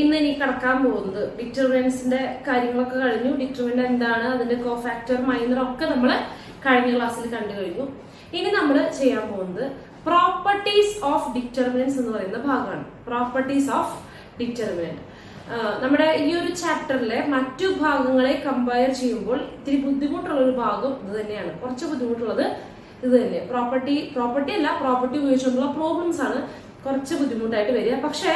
ഇന്ന് എനിക്ക് കടക്കാൻ പോകുന്നത് ഡിറ്റർമിനൻസിന്റെ കാര്യങ്ങളൊക്കെ കഴിഞ്ഞു. ഡിറ്റർമിനന്റ് എന്താണ്, അതിന്റെ കോഫാക്ടർ മൈനർ ഒക്കെ നമ്മൾ കഴിഞ്ഞ ക്ലാസ്സിൽ കണ്ടു കഴിഞ്ഞു. ഇനി നമ്മൾ ചെയ്യാൻ പോകുന്നത് പ്രോപ്പർട്ടീസ് ഓഫ് ഡിറ്റർമിനൻസ് എന്ന് പറയുന്ന ഭാഗമാണ്. പ്രോപ്പർട്ടീസ് ഓഫ് ഡിറ്റർമിനന്റ് നമ്മുടെ ഈ ഒരു ചാപ്റ്ററിലെ മറ്റു ഭാഗങ്ങളെ കമ്പയർ ചെയ്യുമ്പോൾ ഇത്തിരി ബുദ്ധിമുട്ടുള്ള ഒരു ഭാഗം ഇത് തന്നെയാണ്. കുറച്ച് ബുദ്ധിമുട്ടുള്ളത് ഇത് തന്നെ. പ്രോപ്പർട്ടി ഉപയോഗിച്ചുകൊണ്ടുള്ള പ്രോബ്ലംസ് ആണ് കുറച്ച് ബുദ്ധിമുട്ടായിട്ട് വരിക. പക്ഷെ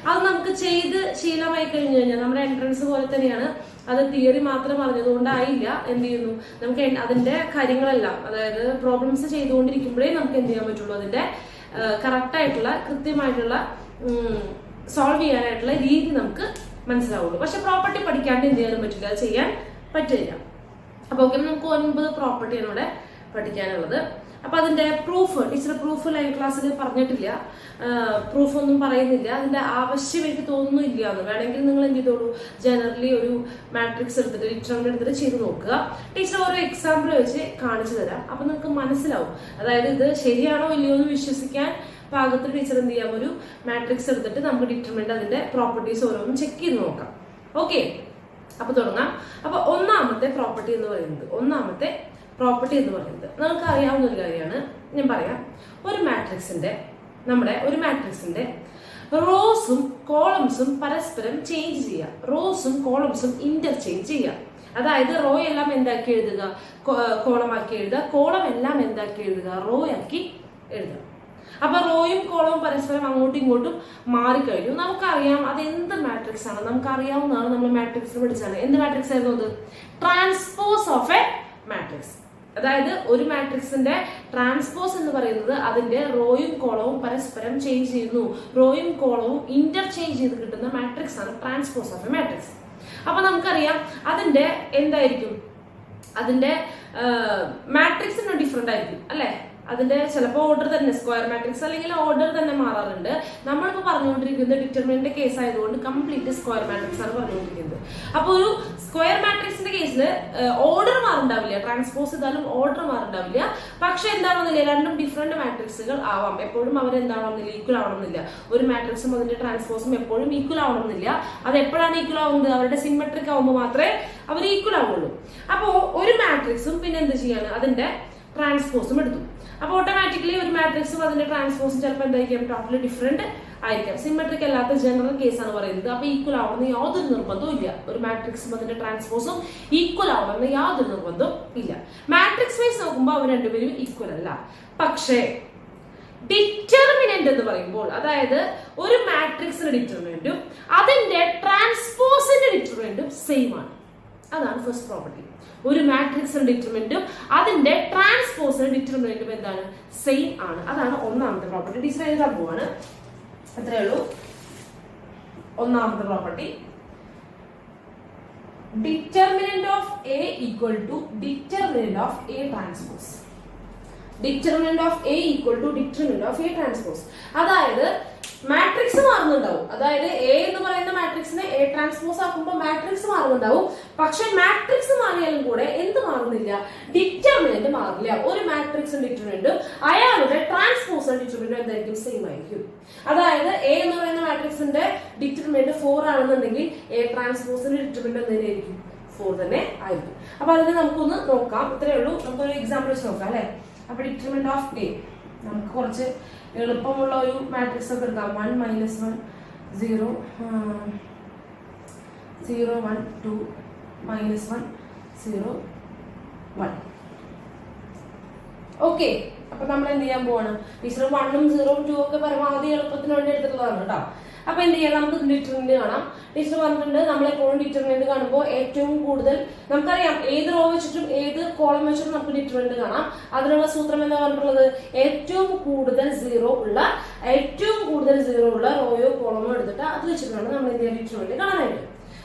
അത് നമുക്ക് ചെയ്ത് ശീലമായി കഴിഞ്ഞു കഴിഞ്ഞാൽ നമ്മുടെ എൻട്രൻസ് പോലെ തന്നെയാണ്. അത് തിയറി മാത്രം അറിഞ്ഞതുകൊണ്ടായില്ല. എന്ത് ചെയ്യുന്നു, നമുക്ക് അതിന്റെ കാര്യങ്ങളെല്ലാം, അതായത് പ്രോബ്ലംസ് ചെയ്തുകൊണ്ടിരിക്കുമ്പോഴേ നമുക്ക് എന്ത് ചെയ്യാൻ പറ്റുള്ളൂ, അതിന്റെ കറക്റ്റ് ആയിട്ടുള്ള കൃത്യമായിട്ടുള്ള സോൾവ് ചെയ്യാനായിട്ടുള്ള രീതി നമുക്ക് മനസ്സിലാവുള്ളൂ. പക്ഷെ പ്രോപ്പർട്ടി പഠിക്കാണ്ട് എന്ത് ചെയ്യാനും പറ്റില്ല, അത് ചെയ്യാൻ പറ്റില്ല. അപ്പൊ ഓക്കെ, നമുക്ക് 9 പ്രോപ്പർട്ടിയാണ് ഇവിടെ പഠിക്കാനുള്ളത്. അപ്പൊ അതിന്റെ ടീച്ചർ പ്രൂഫ് ലൈവ് ക്ലാസ്സിൽ പറഞ്ഞിട്ടില്ല, പ്രൂഫ് ഒന്നും പറയുന്നില്ല. അതിന്റെ ആവശ്യം എനിക്ക് തോന്നുന്നില്ല എന്ന്. വേണമെങ്കിൽ നിങ്ങൾ എന്ത് ചെയ്തോളൂ, ജനറലി ഒരു മാട്രിക്സ് എടുത്തിട്ട് ഡിറ്റർമിനന്റ് എടുത്തിട്ട് ചെയ്ത് നോക്കുക. ടീച്ചർ ഓരോ എക്സാമ്പിൾ വെച്ച് കാണിച്ചു തരാം. അപ്പൊ നിങ്ങൾക്ക് മനസ്സിലാവും, അതായത് ഇത് ശരിയാണോ ഇല്ലയോ എന്ന് വിശ്വസിക്കാൻ പാകത്തിൽ ടീച്ചർ എന്ത് ചെയ്യാം, ഒരു മാട്രിക്സ് എടുത്തിട്ട് നമുക്ക് ഡിറ്റർമിനന്റ് അതിന്റെ പ്രോപ്പർട്ടീസ് ഓരോന്നും ചെക്ക് ചെയ്ത് നോക്കാം. ഓക്കെ, അപ്പൊ തുടങ്ങാം. അപ്പൊ ഒന്നാമത്തെ പ്രോപ്പർട്ടി എന്ന് പറയുന്നത് നമുക്ക് അറിയാവുന്ന ഒരു കാര്യമാണ്. ഞാൻ പറയാം, ഒരു മാട്രിക്സിന്റെ റോസും കോളംസും പരസ്പരം ചേഞ്ച് ചെയ്യുക, റോസും കോളംസും ഇന്റർചേഞ്ച് ചെയ്യുക. അതായത് റോ എല്ലാം എന്താക്കി എഴുതുക, കോളമാക്കി എഴുതുക, കോളം എല്ലാം എന്താക്കി എഴുതുക, റോ ആക്കി എഴുതുക. അപ്പൊ റോയും കോളവും പരസ്പരം അങ്ങോട്ടും ഇങ്ങോട്ടും മാറിക്കഴിഞ്ഞു. നമുക്കറിയാം അത് എന്ത് മാട്രിക്സ് ആണ്, നമുക്ക് അറിയാവുന്നതാണ്. നമ്മൾ മാട്രിക്സ് പഠിച്ചാണ്. എന്ത് മാട്രിക്സ് ആയിരുന്നു അത്? Transpose of A matrix. അതായത് ഒരു മാട്രിക്സിന്റെ ട്രാൻസ്പോസ് എന്ന് പറയുന്നത് അതിന്റെ റോയും കോളവും പരസ്പരം ചേഞ്ച് ചെയ്യുന്നു, റോയും കോളവും ഇന്റർചേഞ്ച് ചെയ്ത് കിട്ടുന്ന മാട്രിക്സ് ആണ് ട്രാൻസ്പോസ് ഓഫ് എ മാട്രിക്സ്. അപ്പൊ നമുക്കറിയാം അതിന്റെ എന്തായിരിക്കും, അതിന്റെ മാട്രിക്സിന് ഡിഫറെന്റ് ആയിരിക്കും അല്ലെ. അതിന്റെ ചിലപ്പോൾ ഓർഡർ തന്നെ, സ്ക്വയർ മാട്രിക്സ് അല്ലെങ്കിൽ ഓർഡർ തന്നെ മാറാറുണ്ട്. നമ്മളിപ്പോ പറഞ്ഞുകൊണ്ടിരിക്കുന്നത് ഡിറ്റർമിനന്റ് കേസ് ആയതുകൊണ്ട് കംപ്ലീറ്റ് സ്ക്വയർ മാട്രിക്സ് ആണ് പറഞ്ഞുകൊണ്ടിരിക്കുന്നത്. അപ്പൊ ഒരു സ്ക്വയർ മാട്രിക്സിന്റെ കേസിൽ ഓർഡർ മാറുണ്ടാവില്ല, ട്രാൻസ്പോസ് ചെയ്താലും ഓർഡർ മാറുണ്ടാവില്ല. പക്ഷെ എന്താണെന്നില്ല, രണ്ടും ഡിഫറെന്റ് മാട്രിക്സുകൾ ആവാം. എപ്പോഴും അവരെന്താണെന്നില്ല, ഈക്വൽ ആവണമെന്നില്ല. ഒരു മാട്രിക്സും അതിന്റെ ട്രാൻസ്പോസും എപ്പോഴും ഈക്വൽ ആവണമെന്നില്ല. അത് എപ്പോഴാണ് ഈക്വൽ ആവുന്നത്, അവരുടെ സിമെട്രിക് ആവുമ്പോൾ മാത്രമേ അവർ ഈക്വൽ ആവുള്ളൂ. അപ്പോ ഒരു മാട്രിക്സും പിന്നെ എന്ത് ചെയ്യാണ്, അതിന്റെ ട്രാൻസ്പോസും എടുത്തു. അപ്പൊ ഓട്ടോമാറ്റിക്കലി ഒരു മാട്രിക്സും അതിന്റെ ട്രാൻസ്പോസും ചിലപ്പോൾ എന്തായിരിക്കും, ടോട്ടലി ഡിഫറെന്റ് ആയിരിക്കാം. സിമെട്രിക് അല്ലാത്ത ജനറൽ കേസാണ് പറയുന്നത്. അപ്പൊ ഈക്വൽ ആവണമെന്ന് യാതൊരു നിർബന്ധവും ഇല്ല. ഒരു മാട്രിക്സും അതിന്റെ ട്രാൻസ്പോസും ഈക്വൽ ആവണമെന്ന് യാതൊരു നിർബന്ധവും ഇല്ല. മാട്രിക്സ് വൈസ് നോക്കുമ്പോൾ അവർ രണ്ടുപേരും ഈക്വൽ അല്ല. പക്ഷേ ഡിറ്റർമിനന്റ് എന്ന് പറയുമ്പോൾ, അതായത് ഒരു മാട്രിക്സിന്റെ ഡിറ്റർമിനന്റും അതിന്റെ ട്രാൻസ്പോസിന്റെ ഡിറ്റർമിനന്റും സെയിം ആണ്. അതാണ് ഫസ്റ്റ് പ്രോപ്പർട്ടി. ഒരു മാട്രിക്സിന്റെ ഡിറ്റർമിനന്റും അതിന്റെ ട്രാൻസ്പോസിന്റെ ഡിറ്റർമിനന്റും എന്താണ്, സെയിം ആണ്. അതാണ് ഒന്നാമത്തെ പ്രോപ്പർട്ടി. ടീച്ചർ എഴുതാൻ പോവാണ്, അത്രേ ഉള്ളൂ. ഒന്നാമത്തെ property, determinant of A equal to determinant of A transpose. Determinant of A equal to determinant of A transpose. അതായത് മാട്രിക്സ് മാറുന്നുണ്ടാവും. അതായത് എ എന്ന് പറയുന്ന മാട്രിക്സിനെ എ ട്രാൻസ്പോസ് ആക്കുമ്പോൾ മാട്രിക്സ് മാറുന്നുണ്ടാവും. പക്ഷെ മാട്രിക്സ് മാറിയാലും കൂടെ എന്ത് മാറുന്നില്ല, ഡിറ്റർമിനന്റ് മാറില്ല. ഒരു മാട്രിക്സും ഡിറ്റർമിനന്റും അയാളുടെ ട്രാൻസ്പോസും ഡിറ്റർമിനന്റും എന്തായിരിക്കും, സെയിം ആയിരിക്കും. അതായത് എ എന്ന് പറയുന്ന മാട്രിക്സിന്റെ ഡിറ്റർമിനന്റ് 4 ആണെന്നുണ്ടെങ്കിൽ എ ട്രാൻസ്പോസിന്റെ ഡിറ്റർമിനന്റ് എന്തായിരിക്കും, 4 തന്നെ ആയിരിക്കും. അപ്പൊ അതിനെ നമുക്കൊന്ന് നോക്കാം. ഇത്രയേ ഉള്ളൂ. നമുക്കൊരു എക്സാമ്പിൾ വെച്ച് നോക്കാം അല്ലെ. അപ്പൊ ഡിറ്റർമിനന്റ് ഓഫ് എ നമുക്ക് കുറച്ച് എളുപ്പമുള്ള ഒരു മാട്രിക്സ് ഒക്കെ എടുക്കാം. 1 - 1 0 0 1 2 -1 0 1. ഓക്കെ, അപ്പൊ നമ്മൾ എന്ത് ചെയ്യാൻ പോവാണ്, ടീച്ചർ 1ഉം 0ഉം 2ഉം ഒക്കെ പരമാവധി എളുപ്പത്തിന് വേണ്ടി എടുത്തിട്ടുള്ളതാണ് കേട്ടോ. അപ്പൊ എന്ത് ചെയ്യാം, നമുക്ക് ഡിറ്റർമിനന്റ് കാണാം. ടീച്ചർ പറഞ്ഞിട്ടുണ്ട്, നമ്മളെപ്പോഴും ഡിറ്റർമിനന്റ് കാണുമ്പോൾ ഏറ്റവും കൂടുതൽ നമുക്കറിയാം ഏത് റോ വെച്ചിട്ടും ഏത് കോളം വെച്ചിട്ടും നമുക്ക് ഡിറ്റർമിനന്റ് കാണാം. അതിനുള്ള സൂത്രം എന്താ പറഞ്ഞിട്ടുള്ളത്, ഏറ്റവും കൂടുതൽ സീറോ ഉള്ള റോയോ കോളമോ എടുത്തിട്ട് അത് വെച്ചിട്ടാണ് നമ്മൾ എന്ത് ചെയ്യാൻ ഡിറ്റർമിനന്റ് കാണാനായിട്ട്.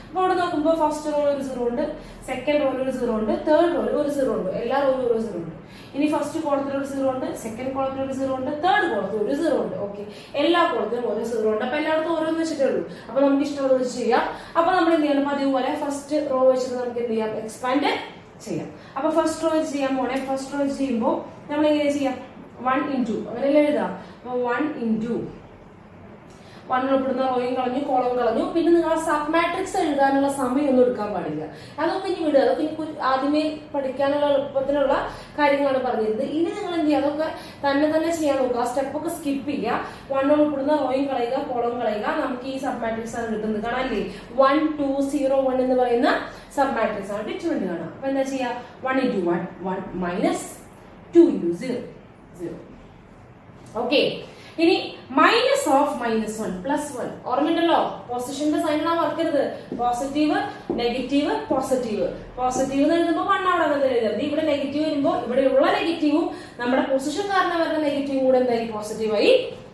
അപ്പൊ അവിടെ നോക്കുമ്പോൾ ഫസ്റ്റ് റോയിൽ ഒരു 0 ഉണ്ട്, സെക്കൻഡ് റോയിൽ ഒരു 0 ഉണ്ട്, തേർഡ് റോയിൽ ഒരു 0 ഉണ്ട്. എല്ലാ റോയിലും ഓരോ 0 ഉണ്ട്. ഇനി ഫസ്റ്റ് കോളത്തിൽ ഒരു 0 ഉണ്ട്, സെക്കൻഡ് കോളത്തിൽ ഒരു 0 ഉണ്ട്, തേർഡ് കോളത്തിൽ ഒരു 0 ഉണ്ട്. ഓക്കെ, എല്ലാ കോളത്തിലും ഓരോ 0 ഉണ്ട്. അപ്പൊ എല്ലായിടത്തും ഓരോന്ന് വെച്ചിട്ടേ ഉള്ളൂ. അപ്പൊ നമുക്ക് ഇഷ്ടമുള്ളത് വെച്ച് ചെയ്യാം. അപ്പൊ നമ്മൾ എന്ത് ചെയ്യണം, അതുപോലെ ഫസ്റ്റ് റോ വെച്ചിട്ട് നമുക്ക് എന്ത് ചെയ്യാം, എക്സ്പാൻഡ് ചെയ്യാം. അപ്പൊ ഫസ്റ്റ് റോ വെച്ച് ചെയ്യാൻ പോണേ. ഫസ്റ്റ് റോ വെച്ച് ചെയ്യുമ്പോൾ നമ്മൾ എങ്ങനെ ചെയ്യാം, 1 into അങ്ങനെയല്ലേ എഴുതാം. 1 into 1 ഉൾപ്പെടുന്ന റോയും കളഞ്ഞു കോളം കളഞ്ഞു. പിന്നെ നിങ്ങൾ ആ സബ് മാട്രിക്സ് എഴുതാനുള്ള സമയമൊന്നും എടുക്കാൻ പാടില്ല. അതൊക്കെ ഇനി വിടുക. അതൊക്കെ ഇനി ആദ്യമേ പഠിക്കാനുള്ള എളുപ്പത്തിനുള്ള കാര്യങ്ങളാണ് പറഞ്ഞിരുന്നത്. ഇനി നിങ്ങൾ എന്ത് ചെയ്യുക, അതൊക്കെ തന്നെ ചെയ്യാൻ നോക്കുക. ആ സ്റ്റെപ്പൊക്കെ സ്കിപ്പ് ചെയ്യുക. 1 ഉൾപ്പെടുന്ന റോയും കളയുക കോളം കളയുക. നമുക്ക് ഈ സബ് മാട്രിക്സ് ആണ് കിട്ടുന്നത്. കാണാല്ലേ 1 2 0 1 എന്ന് പറയുന്ന സബ് മാട്രിക്സ് ആണ് ഡിറ്റർമിനന്റ് കാണാം. അപ്പൊ എന്താ ചെയ്യാ, 1 into 1 1 minus 2 into 0 0. ഓക്കെ, ഇനി മൈനസ് ഓഫ് -1 +1. ഓർമ്മയുണ്ടല്ലോ, പൊസിഷന്റെ സൈൻ ആണ് മറക്കരുത്. Positive negative positive. പോസിറ്റീവ് എന്ന് എഴുതുമ്പോൾ 1 അവിടെ എഴുതരുത്. ഇവിടെ നെഗറ്റീവ് വരുമ്പോൾ ഇവിടെയുള്ള നെഗറ്റീവും നമ്മുടെ പൊസിഷൻ കാരണം വരുന്ന നെഗറ്റീവും കൂടെ എന്തായി പോസിറ്റീവായി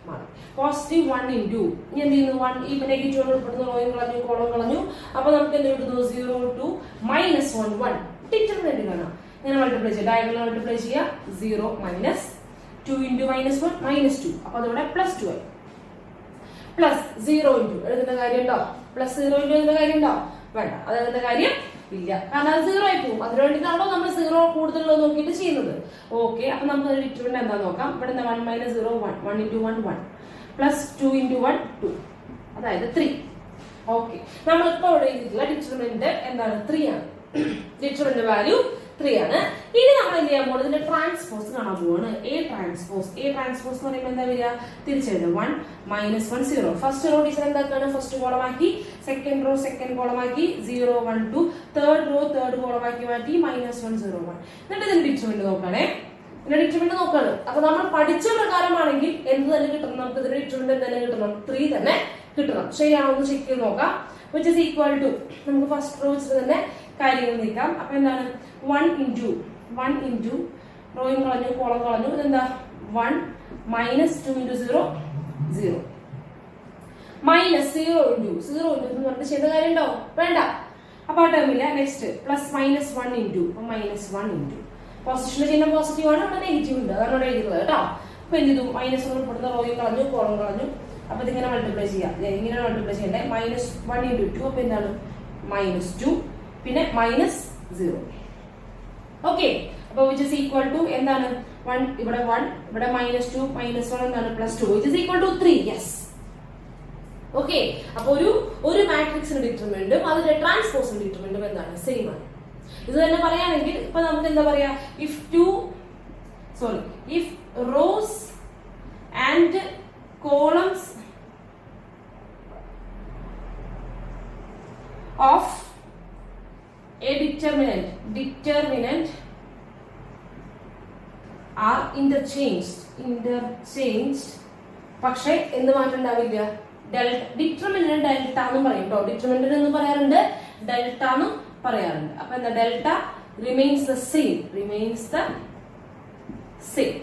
മാറും. പോസിറ്റീവ് 1 into ഇനി എന്ത് ചെയ്യുന്നു, 1 ഈ നെഗറ്റീവ് ഉൾപ്പെടുന്ന റോയും കളഞ്ഞു കോളം കളഞ്ഞു. അപ്പൊ നമുക്ക് എന്ത് കിട്ടുന്നു, 0 to -1 1. ഡിറ്റർമിനന്റ് കാണാം. ഇങ്ങനെ മൾട്ടിപ്ലൈ ചെയ്യുക, ഡയഗണൽ മൾട്ടിപ്ലൈ ചെയ്യുക. 0 minus 2 into -1 -2. അപ്പൊ അതോടെ +2 ആയി. പ്ലസ് 0 into എഴുതുന്ന കാര്യം ഉണ്ടോ, +0 into എഴുതുന്ന കാര്യം ഉണ്ടോ, വേണ്ട. അത് എഴുതുന്ന കാര്യം ഇല്ല, കാരണം അത് 0 ആയി പോകും. അതിനു വേണ്ടിയിട്ടാണല്ലോ നമ്മൾ 0 കൂടുതലുള്ളത് നോക്കിയിട്ട് ചെയ്യുന്നത്. ഓക്കെ, അപ്പൊ നമുക്ക് ഡിറ്റർമിനന്റ് എന്താ നോക്കാം. ഇവിടെ 1 minus 0 1 1 into 1 1 plus 2 into 1 2, അതായത് 3. ഓക്കെ, നമ്മളിപ്പോ ഇവിടെ എഴുതിയിട്ടുള്ള ഡിറ്റർമിനന്റ് എന്താണ്, 3 ആണ്. ഡിറ്റർമിനന്റ് വാല്യൂ 3 ആണ്. ഇനി നമ്മൾ എന്ത് ചെയ്യാൻ പോകുന്നത്, ഇതിന്റെ ട്രാൻസ്പോസ് കാണാൻ പോവാണ്. എ ട്രാൻസ്പോസ് എന്ന് പറയുമ്പോൾ എന്താ വരിക, തിരിച്ചെഴുതുക. 1 minus 1 0. ഫസ്റ്റ് റോ ടീച്ചർ എന്താക്കാണ്, ഫസ്റ്റ് കോളമാക്കി. സെക്കൻഡ് റോ സെക്കൻഡ് കോളമാക്കി. 0 1 2. തേർഡ് റോ തേർഡ് കോളമാക്കി മാറ്റി. -1 0 1. എന്നിട്ട് ഇതിന്റെ ഡിറ്റർമിനന്റ് നോക്കണേ. ഇതിന്റെ ഡിറ്റർമിനന്റ് നോക്കാണ്. അപ്പൊ നമ്മൾ പഠിച്ച പ്രകാരമാണെങ്കിൽ എന്ത് തന്നെ കിട്ടണം, നമുക്ക് ഇതിന്റെ ഡിറ്റർമിനന്റ് തന്നെ കിട്ടണം, 3 തന്നെ കിട്ടണം. ശരിയാണോ എന്ന് ചെക്ക് ചെയ്ത് നോക്കാം. which is equal to, നമുക്ക് ഫസ്റ്റ് റോ വെച്ചിട്ട് തന്നെ കാര്യങ്ങൾ നീക്കാം. അപ്പൊ എന്താണ്, 1 into റോയും കളഞ്ഞു കോളം കളഞ്ഞു. ഇതെന്താ 1 minus 2 into 0 0 minus 0 into എന്ന് പറഞ്ഞിട്ട് ചെയ്ത കാര്യം ഉണ്ടോ, വേണ്ട. അപ്പൊ ആ ടേമില്ല. നെക്സ്റ്റ് പ്ലസ് -1 into -1 into പൊസിഷന്റെ ചിഹ്നം പോസിറ്റീവ് ആണ്, അവിടെ നെഗറ്റീവ് ഉണ്ട്, അതാണ് ഇവിടെ എഴുതിയത് കേട്ടോ. അപ്പൊ എന്ത് ചെയ്തു, -1 ഉൾപ്പെടുന്ന റോയും കളഞ്ഞു കോളം കളഞ്ഞു. അപ്പൊ ഇതിങ്ങനെ മൾട്ടിപ്ലൈ ചെയ്യാം. ഇങ്ങനെ മൾട്ടിപ്ലൈ ചെയ്യണ്ടേ. -1 into 2. അപ്പൊ എന്താണ് -2 പിന്നെ -0. ഓക്കെ, അപ്പൊ which is equal to എന്താണ് 1 ഇവിടെ 1 ഇവിടെ -2 -1 എന്താണ് +2 which is equal to 3. Yes. Okay, അപ്പൊ ഒരു മാട്രിക്സിന്റെ ഡിറ്റർമിനന്റും അതിന്റെ ട്രാൻസ്പോസിന്റെ ഡിറ്റർമിനന്റും എന്താണ്, സെയിം ആണ്. ഇത് തന്നെ പറയുകയാണെങ്കിൽ ഇപ്പൊ നമുക്ക് എന്താ പറയാ, if rows and columns of a determinant are interchanged പക്ഷെ എന്ത് മാറ്റം ഉണ്ടാവില്ല, ഡിറ്റർമിനന്റ് ഡെൽറ്റ എന്നും പറയും കേട്ടോ. ഡിറ്റർമിനന്റ് എന്ന് പറയാറുണ്ട്, ഡെൽറ്റ എന്നും പറയാറുണ്ട്. അപ്പൊ എന്താ, delta remains the same.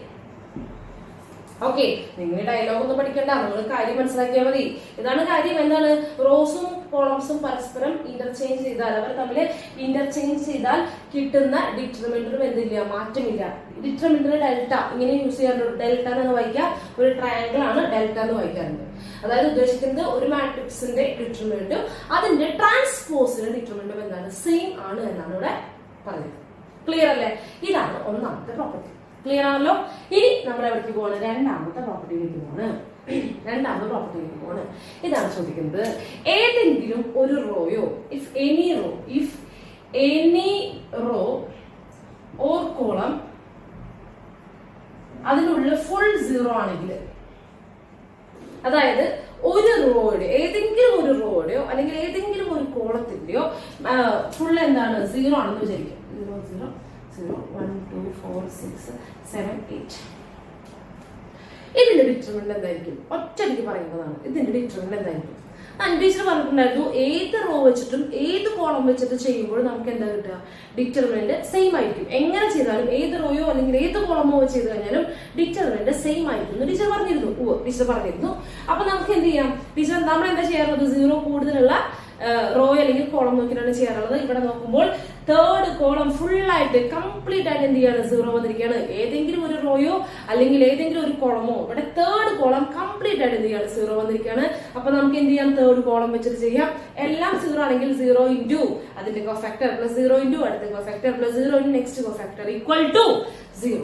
Okay, നിങ്ങൾ ഡയലോഗ് ഒന്നും പഠിക്കണ്ട, നിങ്ങൾ കാര്യം മനസ്സിലാക്കിയാൽ മതി. ഇതാണ് കാര്യം. എന്താണ്, റോസും കോളംസും പരസ്പരം ഇന്റർചേഞ്ച് ചെയ്താൽ, അവർ തമ്മിൽ ഇന്റർചേഞ്ച് ചെയ്താൽ കിട്ടുന്ന ഡിറ്റർമിനന്റിനും എന്തില്ല, മാറ്റമില്ല. ഡിറ്റർമിനന്റ് ഡെൽറ്റ ഇങ്ങനെ യൂസ് ചെയ്യാറുണ്ട്. ഡെൽറ്റ എന്ന് വായിക്കുക, ഒരു ട്രയാങ്കിൾ ആണ് ഡെൽറ്റ എന്ന് വായിക്കാറുണ്ട്. അതായത് ഉദ്ദേശിക്കുന്നത് ഒരു മാട്രിക്സിന്റെ ഡിറ്റർമിനന്റും അതിന്റെ ട്രാൻസ്പോസിന്റെ ഡിറ്റർമിനന്റും എന്താണ്, സെയിം ആണ് എന്നാണ് ഇവിടെ പറയുന്നത്. ക്ലിയർ അല്ലേ? ഇതാണ് ഒന്നാമത്തെ പ്രോപ്പർട്ടി. ക്ലിയർ ആണല്ലോ? ഇനി നമ്മൾ എവിടേക്ക് പോവാണ്, രണ്ടാമത്തെ പ്രോപ്പർട്ടിയിലേക്ക് പോവാണ്. ഇതാണ് ചോദിക്കുന്നത്, ഏതെങ്കിലും ഒരു റോയോ, if any row or column അതിനുള്ള ഫുൾ 0 ആണെങ്കിൽ, അതായത് ഒരു റോയുടെ ഏതെങ്കിലും ഒരു റോയുടെയോ അല്ലെങ്കിൽ ഏതെങ്കിലും ഒരു കോളത്തിന്റെയോ ഫുൾ എന്താണ് 0 ആണെന്ന് വിചാരിക്കും. 0 0 0 1 2 4 6 7 8. ഇതിന്റെ ഡിറ്റർമിനന്റ് എന്തായിരിക്കും? ഒറ്റയടിക്ക് പറയുന്നതാണ്. ഇതിന്റെ ഡിറ്റർമിനന്റ് എന്തായിരിക്കും? ടീച്ചർ പറഞ്ഞിട്ടുണ്ടായിരുന്നു, ഏത് റോ വെച്ചിട്ടും ഏത് കോളം വെച്ചിട്ട് ചെയ്യുമ്പോൾ നമുക്ക് എന്താ കിട്ടുക, ഡിറ്റർമിനന്റ് സെയിം ആയിരിക്കും. എങ്ങനെ ചെയ്താലും ഏത് റോയോ അല്ലെങ്കിൽ ഏത് കോളമോ ചെയ്ത് കഴിഞ്ഞാലും ഡിറ്റർമിനന്റ് സെയിം ആയിരിക്കും ടീച്ചർ പറഞ്ഞിരുന്നു. അപ്പൊ നമുക്ക് എന്ത് ചെയ്യാം, ടീച്ചർ നമ്മൾ എന്താ ചെയ്യാറുള്ളത്, 0 കൂടുതലുള്ള റോ അല്ലെങ്കിൽ കോളം നോക്കിയിട്ടാണ് ചെയ്യാറുള്ളത്. ഇവിടെ നോക്കുമ്പോൾ തേർഡ് കോളം ഫുൾ ആയിട്ട് കംപ്ലീറ്റ് ആയിട്ട് എന്ത് ചെയ്യാണ്, 0 വന്നിരിക്കുകയാണ്. ഏതെങ്കിലും ഒരു റോയോ അല്ലെങ്കിൽ ഏതെങ്കിലും ഒരു കോളമോ ഇവിടെ തേർഡ് കോളം കംപ്ലീറ്റ് ആയിട്ട് എന്ത് ചെയ്യാണ്, 0 വന്നിരിക്കുകയാണ്. അപ്പൊ നമുക്ക് എന്ത് ചെയ്യാം, തേർഡ് കോളം വെച്ചിട്ട് ചെയ്യാം. എല്ലാം 0 ആണെങ്കിൽ 0 into അതിന്റെ കോഫാക്ടർ പ്ലസ് 0 into അടുത്ത cofactor plus 0 into next cofactor equal to 0.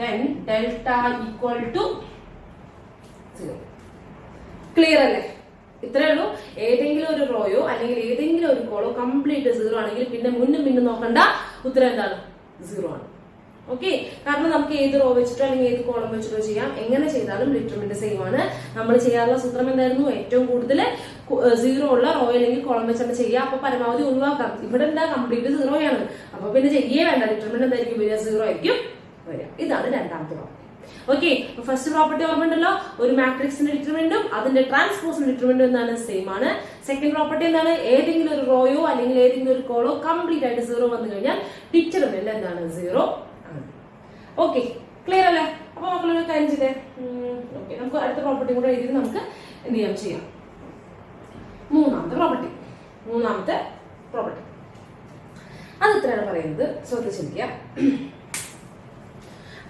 Then delta equal to 0. Clear അല്ലേ? ഇത്രേ ഉള്ളൂ. ഏതെങ്കിലും ഒരു റോയോ അല്ലെങ്കിൽ ഏതെങ്കിലും ഒരു കോളോ കംപ്ലീറ്റ് 0 ആണെങ്കിൽ പിന്നെ മുന്നും നോക്കണ്ട, ഉത്തരം എന്താണ്? 0 ആണ്. ഓക്കെ, കാരണം നമുക്ക് ഏത് റോ വെച്ചിട്ടോ അല്ലെങ്കിൽ ഏത് കോളം വെച്ചിട്ടോ ചെയ്യാം. എങ്ങനെ ചെയ്താലും ഡിറ്റർമിനന്റ് സെയിം ആണ്. നമ്മൾ ചെയ്യാറുള്ള സൂത്രം എന്തായിരുന്നു? ഏറ്റവും കൂടുതൽ 0 ഉള്ള റോ അല്ലെങ്കിൽ കോളം വെച്ചാണ് ചെയ്യുക. അപ്പൊ പരമാവധി ഒഴിവാക്കാം. ഇവിടെ എന്താ? കംപ്ലീറ്റ് 0 ആണ്. അപ്പൊ പിന്നെ ചെയ്യേ വേണ്ട. ഡിറ്റർമിനന്റ് എന്തായിരിക്കും വരിക? 0 ആയിരിക്കും വരിക. ഇതാണ് രണ്ടാമത്തെ പ്രോപ്പർട്ടി. ഓക്കെ, ഫസ്റ്റ് പ്രോപ്പർട്ടി ഓർമ്മയുണ്ടല്ലോ, ഒരു മാട്രിക്സിന്റെ ഡിറ്റർമിനന്റും അതിന്റെ ട്രാൻസ്പോസിന്റെ ഡിറ്റർമിനന്റും എന്താണ്? സെയിം ആണ്. സെക്കൻഡ് പ്രോപ്പർട്ടി എന്താണ്? ഏതെങ്കിലും ഒരു റോയോ അല്ലെങ്കിൽ ഏതെങ്കിലും ഒരു കോളോ കംപ്ലീറ്റ് ആയിട്ട് 0 വന്നു കഴിഞ്ഞാൽ ഡിറ്റർമിനന്റ് എന്താണ്? 0 ആണ്. ഓക്കെ, ക്ലിയർ അല്ലേ? അപ്പൊ മക്കളൊരു കാര്യം ചെയ്തേ. ഓക്കെ, നമുക്ക് അടുത്ത പ്രോപ്പർട്ടി കൂടെ എഴുതി നമുക്ക് എന്ത് ചെയ്യാം? മൂന്നാമത്തെ പ്രോപ്പർട്ടി അത് ഇത്രയാണ് പറയുന്നത്. ശ്രദ്ധിച്ചിരിക്കുക.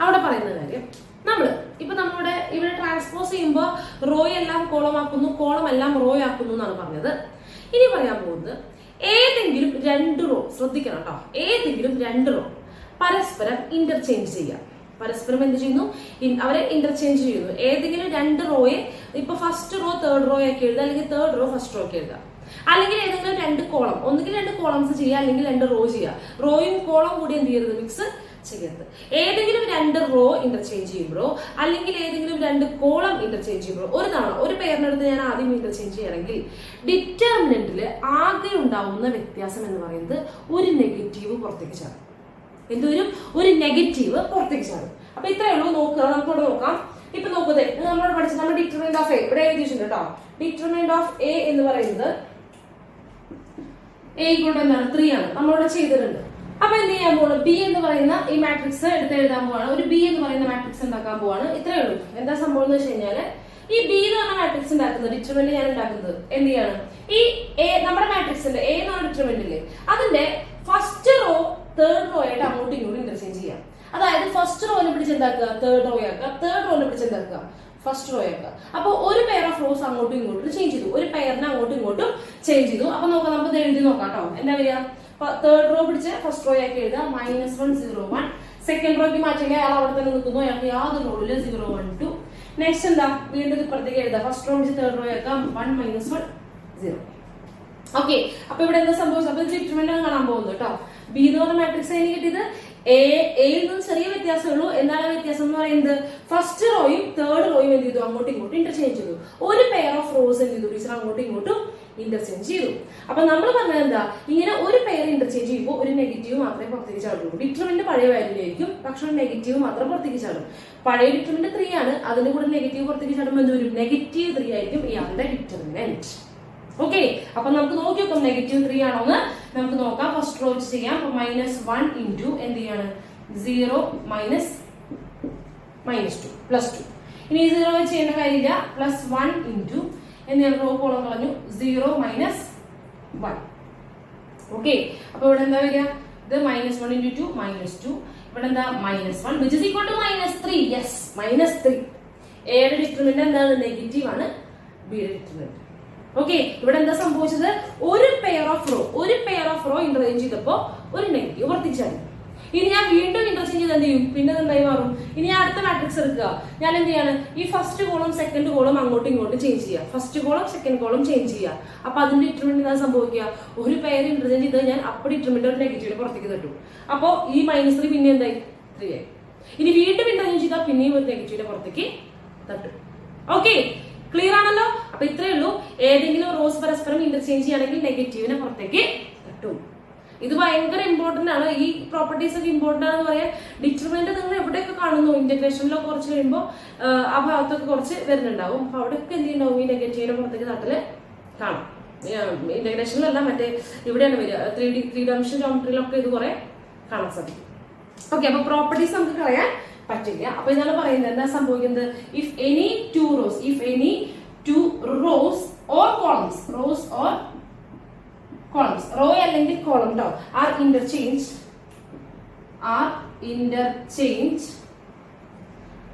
അവിടെ പറയുന്ന കാര്യം, നമ്മുടെ ഇവിടെ ട്രാൻസ്പോസ് ചെയ്യുമ്പോൾ റോ എല്ലാം കോളം ആക്കുന്നു, കോളം എല്ലാം റോ ആക്കുന്നു എന്നാണ് പറഞ്ഞത്. ഇനി പറയാൻ പോകുന്നത് ഏതെങ്കിലും 2 റോ, ശ്രദ്ധിക്കണം കേട്ടോ, ഏതെങ്കിലും 2 റോ പരസ്പരം ഇന്റർചേഞ്ച് ചെയ്യാം. പരസ്പരം എന്ത് ചെയ്യുന്നു? അവരെ ഇന്റർചേഞ്ച് ചെയ്യുന്നു. ഏതെങ്കിലും 2 റോയെ ഇപ്പൊ ഫസ്റ്റ് റോ തേർഡ് റോ ആക്കി എഴുതുക, അല്ലെങ്കിൽ തേർഡ് റോ ഫസ്റ്റ് റോ ആക്കി എഴുതുക. അല്ലെങ്കിൽ ഏതെങ്കിലും 2 കോളം, ഒന്നുകിൽ 2 കോളംസ് ചെയ്യുക അല്ലെങ്കിൽ 2 റോ ചെയ്യുക. റോയും കോളം കൂടി എന്ത് ചെയ്യരുത്? മിക്സ് ചെയ്യരുത്. ഏതെങ്കിലും 2 റോ ഇന്റർചേഞ്ച് ചെയ്യുമ്പോഴോ അല്ലെങ്കിൽ ഏതെങ്കിലും 2 കോളം ഇന്റർചേഞ്ച് ചെയ്യുമ്പോഴോ ഒരു പേരിനടുത്ത് ഞാൻ ആദ്യം ഇന്റർചേഞ്ച് ചെയ്യണമെങ്കിൽ ഡിറ്റർമിനന്റിൽ ആകെ ഉണ്ടാവുന്ന വ്യത്യാസം എന്ന് പറയുന്നത് ഒരു നെഗറ്റീവ് പുറത്തേക്ക് ചാടും. എന്തൊരു ഒരു നെഗറ്റീവ് പുറത്തേക്ക് ചാടും. അപ്പൊ ഇത്രയേ ഉള്ളൂ. നോക്കുക, നമുക്കിവിടെ നോക്കാം. ഇപ്പൊ നോക്കുന്നത് നമ്മൾ പഠിച്ച നമ്മുടെ ഡിറ്റർമിനന്റ് ഓഫ് എ ഇവിടെ എഴുതിയിട്ടുണ്ട് കേട്ടോ. ഡിറ്റർമിനന്റ് ഓഫ് എ എന്ന് പറയുന്നത് എ കൊണ്ട് എന്താണ്? 3 ആണ്. നമ്മളിവിടെ ചെയ്തിട്ടുണ്ട്. അപ്പൊ എന്ത് ചെയ്യാൻ പോവാണ്? ബി എന്ന് പറയുന്ന ഈ മാട്രിക്സ് എടുത്ത് എഴുതാൻ പോവാണ്. ഒരു ബി എന്ന് പറയുന്ന മാട്രിക്സ് ഉണ്ടാക്കാൻ പോവാണ്. ഇത്രയേ ഉള്ളൂ. എന്താ സംഭവം എന്ന് വെച്ച് കഴിഞ്ഞാല് ഈ ബി എന്ന് പറഞ്ഞ മാട്രിക്സ് ഉണ്ടാക്കുന്നത്, ഡിറ്റർമിനന്റ് ഞാൻ ഉണ്ടാക്കുന്നത് എന്ത് ചെയ്യാണ്? ഈ എ നമ്മുടെ മാട്രിക്സിന്റെ എ എന്ന് പറഞ്ഞ ഡിറ്റർമിനന്റ് ഇല്ലേ, അതിന്റെ ഫസ്റ്റ് റോ തേർഡ് റോ ആയിട്ട് അങ്ങോട്ടും ഇങ്ങോട്ടും ഇന്റർചേഞ്ച് ചെയ്യാം. അതായത് ഫസ്റ്റ് റോനെ പിടിച്ചെന്താക്കുക? തേർഡ് റോ ആക്കുക. തേർഡ് റോനെ പിടിച്ചെന്താക്കുക? ഫസ്റ്റ് റോ ആക്കുക. അപ്പൊ ഒരു പെയർ ഓഫ് റോസ് അങ്ങോട്ടും ഇങ്ങോട്ടും ചേഞ്ച് ചെയ്തു. ഒരു പെയറിനെ അങ്ങോട്ടും ഇങ്ങോട്ടും ചേഞ്ച് ചെയ്തു. അപ്പൊ നോക്കാം, നമുക്ക് എഴുതി നോക്കാം കേട്ടോ. എന്താ വരിക? തേർഡ് റോ പിടിച്ച് ഫസ്റ്റ് റോ ആക്കി എഴുതുക. -1 0 1. സെക്കൻഡ് റോയ്ക്ക് മാറ്റില്ല, അയാൾ അവിടെ തന്നെ നിൽക്കുന്നു. അയാൾക്ക് യാതൊരു റോളില് 0 1 2. നെക്സ്റ്റ് എന്താ? വീണ്ടും ഇപ്പുറത്തേക്ക് എഴുതുക. ഫസ്റ്റ് റോ പിടിച്ച് തേർഡ് റോ ആക്കാം. 1 -1 0. ഓക്കെ, അപ്പൊ ഇവിടെ എന്താ സംഭവിച്ചത്? അപ്പൊ ഡിറ്റർമിനന്റ് ആണ് കാണാൻ പോകുന്നത് കേട്ടോ. ബി എന്ന് പറഞ്ഞ മാട്രിക്സ് അതിന് കിട്ടിയത് എയിൽ നിന്ന് ചെറിയ വ്യത്യാസമേ ഉള്ളൂ. എന്താണ് വ്യത്യാസം എന്ന് പറയുന്നത്? ഫസ്റ്റ് റോയും തേർഡ് റോയും എന്ത് ചെയ്തു? അങ്ങോട്ടും ഇങ്ങോട്ടും ഇന്റർചേഞ്ച് ചെയ്തു. ഒരു പെയർ ഓഫ് റോസ് എന്ത് ചെയ്തു? ടീച്ചർ അങ്ങോട്ടും ഇങ്ങോട്ടും ഇന്റർചേഞ്ച് ചെയ്തു. അപ്പൊ നമ്മൾ പറഞ്ഞത് എന്താ? ഇങ്ങനെ ഒരു പെയർ ഇന്റർചേഞ്ച് ചെയ്യുമ്പോൾ ഒരു നെഗറ്റീവ് മാത്രമേ പുറത്തേക്ക് ചാടുള്ളൂ. ഡിറ്റർമിനന്റ് പഴയ വാല്യൂ ആയിരിക്കും, പക്ഷെ നെഗറ്റീവ് മാത്രം പുറത്തേക്ക് ചാടും. പഴയ ഡിറ്റർമിനന്റ് 3 ആണ്, അതിന്റെ കൂടെ നെഗറ്റീവ് പുറത്തേക്ക് ചാടുമ്പോൾ എന്ത് വരും? -3 ആയിരിക്കും ഇയാളുടെ ഡിറ്റർമിനന്റ്. ഓക്കെ, അപ്പൊ നമുക്ക് നോക്കി നോക്കാം -3 ആണോന്ന് നമുക്ക് നോക്കാം. ഫസ്റ്റ് റോ വെച്ച് ചെയ്യാം. അപ്പൊ -1 ഇൻറ്റു എന്ത് ചെയ്യാണ്? 0 -2 +2. ഇനി 0 വെച്ച് ചെയ്യേണ്ട കാര്യമില്ല. +1 ഇൻറ്റു എന്ത് റോ കോളം കളഞ്ഞു? 0 -1. ഓക്കെ, അപ്പൊ ഇവിടെ എന്താ വരിക? ഇത് -1 ഇൻറ്റു 2 -2. ഇവിടെ എന്താ? -1 which is equal to -3. Yes, -3. എയുടെ ഡിറ്റർമിനന്റ് എന്താണ്? നെഗറ്റീവ് ആണ്. ബിയുടെ ഡിറ്റർമിനന്റ്. ഓക്കെ, ഇവിടെ എന്താ സംഭവിച്ചത്? ഒരു പെയർ ഓഫ് റോ ഇന്റർചേഞ്ച് ചെയ്തപ്പോ ഒരു നെഗറ്റീവ് വർദ്ധിച്ചാണ്. ഇനി ഞാൻ വീണ്ടും ഇന്റർചേഞ്ച് ചെയ്ത് എന്ത് ചെയ്യും? പിന്നെ എന്തായി മാറും? ഇനി അടുത്ത മാട്രിക്സ് എടുക്കുക. ഞാൻ എന്ത് ചെയ്യാണ്? ഈ ഫസ്റ്റ് കോളം സെക്കൻഡ് കോളം അങ്ങോട്ടും ഇങ്ങോട്ടും ചേഞ്ച് ചെയ്യുക. First column second column change ചെയ്യുക. അപ്പൊ അതിന്റെ ഡിറ്റർമിനന്റ് എന്താ സംഭവിക്കുക? ഒരു പെയർ ഇന്റർചേഞ്ച് ചെയ്ത് ഞാൻ അപ്പൊ ഡിറ്റർമിനന്റ് ഒരു നെഗറ്റീവ് പുറത്തേക്ക് തട്ടും. അപ്പൊ ഈ -3 പിന്നെ എന്തായി? 3 ആയി. ഇനി വീണ്ടും ഇന്റർചേഞ്ച് ചെയ്താൽ പിന്നെയും ഒരു നെഗറ്റീവിന്റെ പുറത്തേക്ക് തട്ടും. ഓക്കെ, ക്ലിയർ ആണല്ലോ? അപ്പൊ ഇത്രയേ ഉള്ളൂ. ഏതെങ്കിലും റോസ് പരസ്പരം ഇന്റർചേഞ്ച് ചെയ്യുകയാണെങ്കിൽ നെഗറ്റീവിനെ പുറത്തേക്ക് തട്ടും. ഇത് ഭയങ്കര ഇമ്പോർട്ടന്റ് ആണ്. ഈ പ്രോപ്പർട്ടീസ് ഒക്കെ ഇമ്പോർട്ടന്റ് ആണെന്ന് പറയാൻ ഡിറ്റർമിനന്റ് നിങ്ങൾ എവിടെയൊക്കെ കാണുന്നു? ഇന്റഗ്രേഷനിലൊക്കെ കുറച്ച് കഴിയുമ്പോൾ ആ ഭാഗത്തൊക്കെ കുറച്ച് വരുന്നുണ്ടാവും. അപ്പൊ അവിടെയൊക്കെ എന്ത് ചെയ്യുന്നുണ്ടാവും? ഈ നെഗറ്റീവിനെ പുറത്തേക്ക് തട്ടല് കാണാം. ഇന്റഗ്രേഷനിലല്ല, മറ്റേ ഇവിടെയാണ് വരിക. 3 ഡയമെൻഷൻ ജോമെട്രിയിലൊക്കെ ഇത് കുറെ കാണാൻ സാധിക്കും. ഓക്കെ, അപ്പൊ പ്രോപ്പർട്ടീസ് നമുക്ക് കളയാൻ പറ്റില്ല. അപ്പൊ ഇതാണ് പറയുന്നത്. എന്താ സംഭവിക്കുന്നത്? If any two rows or columns row അല്ലെങ്കിൽ കോളം ട്ടോ are interchange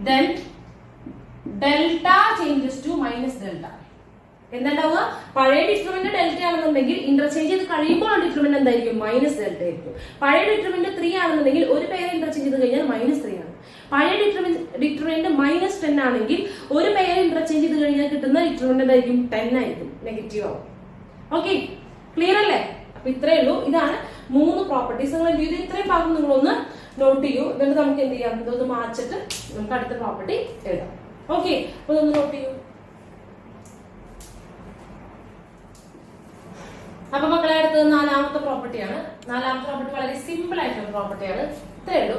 then delta changes to -delta. എന്താണ്ടാവുക? പഴയ ഡിറ്റർമിനന്റ് ഡെൽറ്റ ആണെന്നുണ്ടെങ്കിൽ ഇന്റർചേഞ്ച് ചെയ്ത് കഴിയുമ്പോൾ ഡിറ്റർമിനന്റ് എന്തായിരിക്കും? -delta ആയിരിക്കും. പഴയ ഡിറ്റർമിനന്റ് 3 ആണെന്നുണ്ടെങ്കിൽ ഒരു പെയർ ഇന്റർചേഞ്ച് ചെയ്ത് കഴിഞ്ഞാൽ -3 ആണ്. പഴയ ഡിറ്റർമിനന്റ് -10 ആണെങ്കിൽ ഒരു പെയർ ഇന്റർചേഞ്ച് ചെയ്ത് കഴിഞ്ഞാൽ കിട്ടുന്ന ഡിറ്റർമിനന്റ് എന്തായിരിക്കും? 10 ആയിരിക്കും, നെഗറ്റീവ് ആവും. ഓക്കെ, ക്ലിയർ അല്ലേ? അപ്പൊ ഇത്രയേ ഉള്ളൂ. ഇതാണ് 3 പ്രോപ്പർട്ടീസ്. നിങ്ങൾ എന്ത് ചെയ്തു? ഇത്രയും ഭാഗം നിങ്ങളൊന്ന് നോട്ട് ചെയ്യൂ. എന്നിട്ട് നമുക്ക് എന്ത് ചെയ്യാം? ഇതൊന്ന് മാച്ചിട്ട് നമുക്ക് അടുത്ത പ്രോപ്പർട്ടി എഴുതാം. ഓക്കെ, അപ്പൊ ഇതൊന്ന് നോട്ട് ചെയ്യൂ. അപ്പൊ മക്കളെ അടുത്തത് 4ാമത്തെ പ്രോപ്പർട്ടിയാണ്. 4ാമത്തെ പ്രോപ്പർട്ടി വളരെ സിമ്പിൾ ആയിട്ടുള്ള പ്രോപ്പർട്ടിയാണ്. ഇത്രയേ ഉള്ളൂ.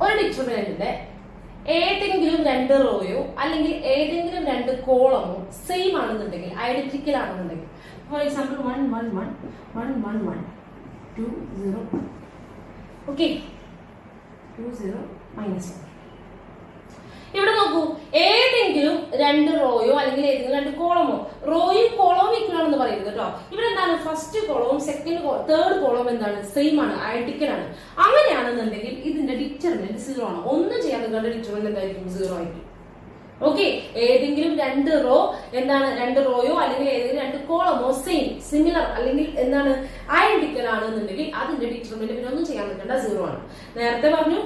ഒരു ഡിറ്റർമിനന്റിന്റെ ഏതെങ്കിലും 2 റോയോ അല്ലെങ്കിൽ ഏതെങ്കിലും 2 കോളമോ സെയിം ആണെന്നുണ്ടെങ്കിൽ, ഐഡന്റിക്കൽ ആണെന്നുണ്ടെങ്കിൽ, ഫോർ എക്സാമ്പിൾ 1 1 1 1 1 1 2 0, ഓക്കെ, 2 0 -1. ഇവിടെ നോക്കൂ, ഏതെങ്കിലും 2 റോയോ അല്ലെങ്കിൽ ഏതെങ്കിലും 2 കോളമോ, റോയും കോളവും ഈക്വൽ ആണെന്ന് പറയുന്നത് കേട്ടോ. ഇവിടെ എന്താണ്? ഫസ്റ്റ് കോളവും തേർഡ് കോളവും എന്താണ്? സെയിം ആണ്, ഐഡന്റിക്കൽ ആണ്. അങ്ങനെയാണെന്നുണ്ടെങ്കിൽ ഇതിന്റെ ഡിറ്റർമിനന്റ് 0 ആണ്. ഒന്നും ചെയ്യാതെ കണ്ട ഡിറ്റർമിനന്റ് എന്തായിരിക്കും? 0 ആയിരിക്കും. ഓക്കെ, ഏതെങ്കിലും 2 റോ എന്താണ്? 2 റോയോ അല്ലെങ്കിൽ ഏതെങ്കിലും 2 കോളമോ സെയിം, സിമിലർ അല്ലെങ്കിൽ എന്താണ്? ഐഡന്റിക്കൽ ആണെന്നുണ്ടെങ്കിൽ അതിന്റെ ഡിറ്റർമിനന്റ് പിന്നെ ഒന്നും ചെയ്യാൻ നിൽക്കേണ്ട 0 ആണ്. നേരത്തെ പറഞ്ഞു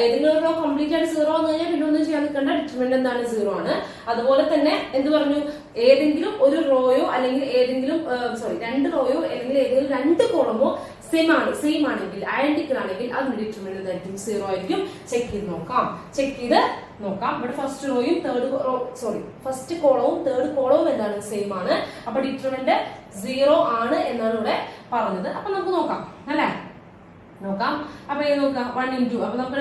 ഏതെങ്കിലും റോ കംപ്ലീറ്റ് ആയിട്ട് 0 വന്നു കഴിഞ്ഞാൽ പിന്നെ ഒന്നും ചെയ്യാൻ നിൽക്കേണ്ട, ഡിറ്റർമിനന്റ് എന്താണ്? 0 ആണ്. അതുപോലെ തന്നെ എന്ത് പറഞ്ഞു? ഏതെങ്കിലും ഒരു റോയോ അല്ലെങ്കിൽ ഏതെങ്കിലും 2 റോയോ അല്ലെങ്കിൽ ഏതെങ്കിലും 2 കോളമോ സെയിം ആണെങ്കിൽ, ഐഡന്റിക്കൽ ആണെങ്കിൽ അതിന്റെ ഡിറ്റർമിനന്റ് എന്തായിരിക്കും? 0 ആയിരിക്കും. ചെക്ക് ചെയ്ത് നോക്കാം. ഇവിടെ ഫസ്റ്റ് റോയും ഫസ്റ്റ് കോളവും തേർഡ് കോളവും എന്താണ്? സെയിം ആണ്. അപ്പൊ ഡിറ്റർമിനന്റ് 0 ആണ് എന്നാണ് ഇവിടെ പറഞ്ഞത്. അപ്പൊ നമുക്ക് നോക്കാം അല്ലെ? നോക്കാം. അപ്പൊ നോക്കാം 1 into, അപ്പൊ നമുക്ക്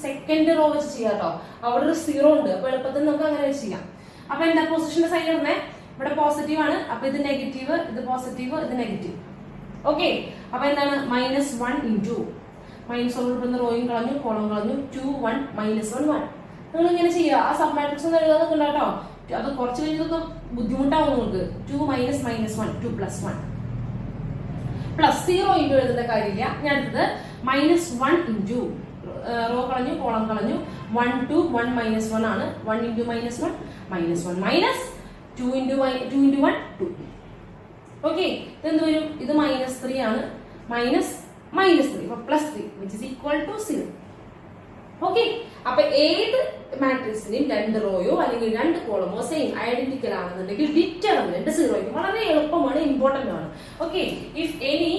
സെക്കൻഡ് റോ വെച്ച് ചെയ്യാം കേട്ടോ. അവിടെ ഒരു 0 ഉണ്ട്. അപ്പൊ എളുപ്പത്തിൽ നമുക്ക് അങ്ങനെ വെച്ച് ചെയ്യാം. അപ്പൊ എന്താ പൊസിഷന്റെ സൈൻ ഇടുന്നേ? ഇവിടെ പോസിറ്റീവ് ആണ്. അപ്പൊ ഇത് നെഗറ്റീവ്, ഇത് പോസിറ്റീവ്, ഇത് നെഗറ്റീവ്. ഓക്കെ, അപ്പൊ എന്താണ്? -1 into -1 റോയും കളഞ്ഞു, കോളം കളഞ്ഞു, 2 1 -1 1. നിങ്ങൾ ഇങ്ങനെ ചെയ്യുക. ആ സബ് മാട്രിക്സ് ഒന്നും എഴുതാതൊക്കെ കേട്ടോ. അത് കുറച്ച് കഴിഞ്ഞതൊക്കെ ബുദ്ധിമുട്ടാവും നിങ്ങൾക്ക്. 2 -1 2 +1 +0 into എഴുതേണ്ട കാര്യമില്ല. ഞാൻ എടുത്തത് -1 into റോ കളഞ്ഞു, കോളം കളഞ്ഞു, 1 2 1 -1 ആണ്. 1 into -1 -1 -2 into 1 2. ഓക്കെ, ഇതെന്ത് വരും? ഇത് -3 ആണ്. -3 +3 which is equal to 0. Okay, അപ്പൊ ഏത് മാട്രിക്സിനെയും 2 റോയോ അല്ലെങ്കിൽ 2 കോളമോ സെയിം ഐഡന്റിക്കൽ ആണെന്നുണ്ടെങ്കിൽ ഡിറ്റർമിനന്റ് 0 ആയിരിക്കും. വളരെ എളുപ്പമാണ്, ഇമ്പോർട്ടന്റ് ആണ്. Okay, if any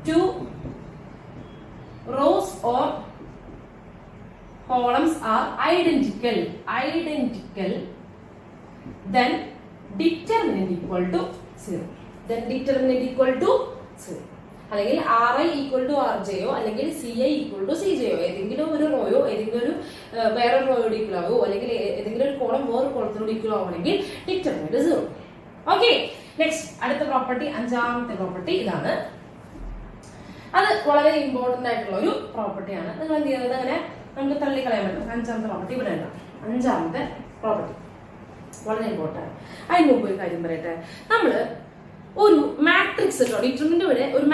2 rows or columns are identical, then determinant equal to 0. അല്ലെങ്കിൽ Ri equal to Rjയോ അല്ലെങ്കിൽ Ci equal to Cjയോ, ഏതെങ്കിലും ഒരു റോയോ ഏതെങ്കിലും ഒരു വേറെ റോയോട് ഈക്വൽ ആവോ അല്ലെങ്കിൽ ഏതെങ്കിലും ഒരു കോളം വേറെ കോളത്തിനോട് ഈക്വൽ ആവണമെങ്കിൽ ഡിറ്റർമിനന്റ് 0. ഓക്കെ, നെക്സ്റ്റ് അടുത്ത പ്രോപ്പർട്ടി, 5ാമത്തെ പ്രോപ്പർട്ടി ഇതാണ്. അത് വളരെ ഇമ്പോർട്ടന്റ് ആയിട്ടുള്ള ഒരു പ്രോപ്പർട്ടിയാണ്. നിങ്ങൾ എന്ത് ചെയ്യുന്നത്? അങ്ങനെ നമുക്ക് തള്ളിക്കളയാൻ പറ്റും. 5ാമത്തെ പ്രോപ്പർട്ടി ഇവിടെ ഉണ്ടാവും. 5ാമത്തെ പ്രോപ്പർട്ടി വളരെ ഇമ്പോർട്ടന്റ്. അതിന് മുമ്പ് ഒരു കാര്യം പറയട്ടെ. നമ്മള് ഒരു മാട്രിക്സ് കേട്ടോ, ഡിറ്റർമിനന്റ് ഇവിടെ ഒരു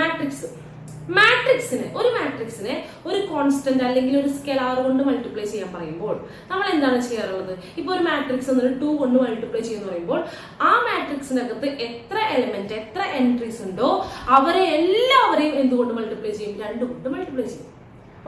മാട്രിക്സിനെ ഒരു കോൺസ്റ്റന്റ് അല്ലെങ്കിൽ ഒരു സ്കെലാർ കൊണ്ട് മൾട്ടിപ്ലൈ ചെയ്യാൻ പറയുമ്പോൾ നമ്മൾ എന്താണ് ചെയ്യാറുള്ളത്? ഇപ്പൊ ഒരു മാട്രിക്സ് 2 കൊണ്ട് മൾട്ടിപ്ലൈ ചെയ്യുന്ന പറയുമ്പോൾ ആ മാട്രിക്സിനകത്ത് എത്ര എലിമെന്റ്, എത്ര എൻട്രീസ് ഉണ്ടോ അവരെ എല്ലാവരെയും എന്തുകൊണ്ട് മൾട്ടിപ്ലൈ ചെയ്യും? 2 കൊണ്ട് മൾട്ടിപ്ലൈ ചെയ്യും.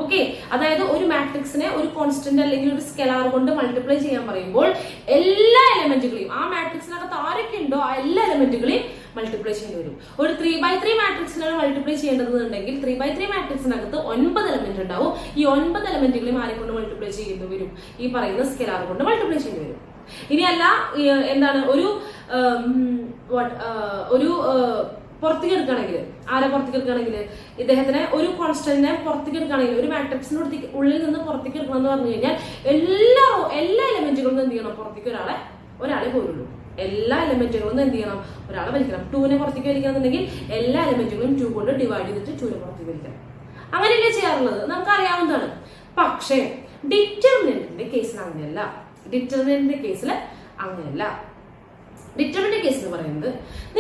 ഓക്കെ, അതായത് ഒരു മാട്രിക്സിനെ ഒരു കോൺസ്റ്റന്റ് അല്ലെങ്കിൽ ഒരു സ്കെലാർ കൊണ്ട് മൾട്ടിപ്ലൈ ചെയ്യാൻ പറയുമ്പോൾ എല്ലാ എലിമെന്റുകളെയും, ആ മാട്രിക്സിനകത്ത് ആരൊക്കെ ഉണ്ടോ ആ എല്ലാ എലിമെന്റുകളെയും മൾട്ടിപ്ലൈ ചെയ്യേണ്ടി വരും. ഒരു 3x3 മാട്രിക്സിനാണ് മൾട്ടിപ്ലൈ ചെയ്യേണ്ടതെന്നുണ്ടെങ്കിൽ 3x3 മാട്രിക്സിനകത്ത് 9 എലിമെന്റ് ഉണ്ടാവും. ഈ 9 എലിമെന്റുകളെയും ആരെ കൊണ്ട് മൾട്ടിപ്ലൈ ചെയ്യേണ്ടി വരും? ഈ പറയുന്ന സ്കെലാർ കൊണ്ട് മൾട്ടിപ്ലൈ ചെയ്യേണ്ടി വരും. ഇനിയല്ല എന്താണ് ഒരു പുറത്തേക്ക് എടുക്കുകയാണെങ്കിൽ, ആരെ പുറത്തേക്ക് എടുക്കുകയാണെങ്കിൽ ഇദ്ദേഹത്തിനെ ഒരു കോൺസ്റ്റന്റിനെ പുറത്തേക്ക് എടുക്കുകയാണെങ്കിൽ, ഒരു മാട്രിക്സിന്റെ ഉള്ളിൽ നിന്ന് പുറത്തേക്ക് എടുക്കണം എന്ന് പറഞ്ഞു കഴിഞ്ഞാൽ എല്ലാ എലിമെന്റുകളും എന്ത് ചെയ്യണം? പുറത്തേക്ക് ഒരാളെ പോരുള്ളൂ. എല്ലാ എലിമെന്റുകളും എന്ത് ചെയ്യണം? ഒരാളെ വലിക്കണം. 2നെ പുറത്തേക്ക് വലിക്കണമെന്നുണ്ടെങ്കിൽ എല്ലാ എലിമെന്റുകളും 2 കൊണ്ട് ഡിവൈഡ് ചെയ്തിട്ട് 2നെ പുറത്തേക്ക് വലിക്കണം. അങ്ങനെയല്ലേ ചെയ്യാറുള്ളത്? നമുക്ക് അറിയാവുന്നതാണ്. പക്ഷേ ഡിറ്റർമിനന്റിന്റെ കേസിൽ അങ്ങനെയല്ല. ഡിറ്റർമിനന്റ് കേസിൽ എന്ന് പറയുന്നത്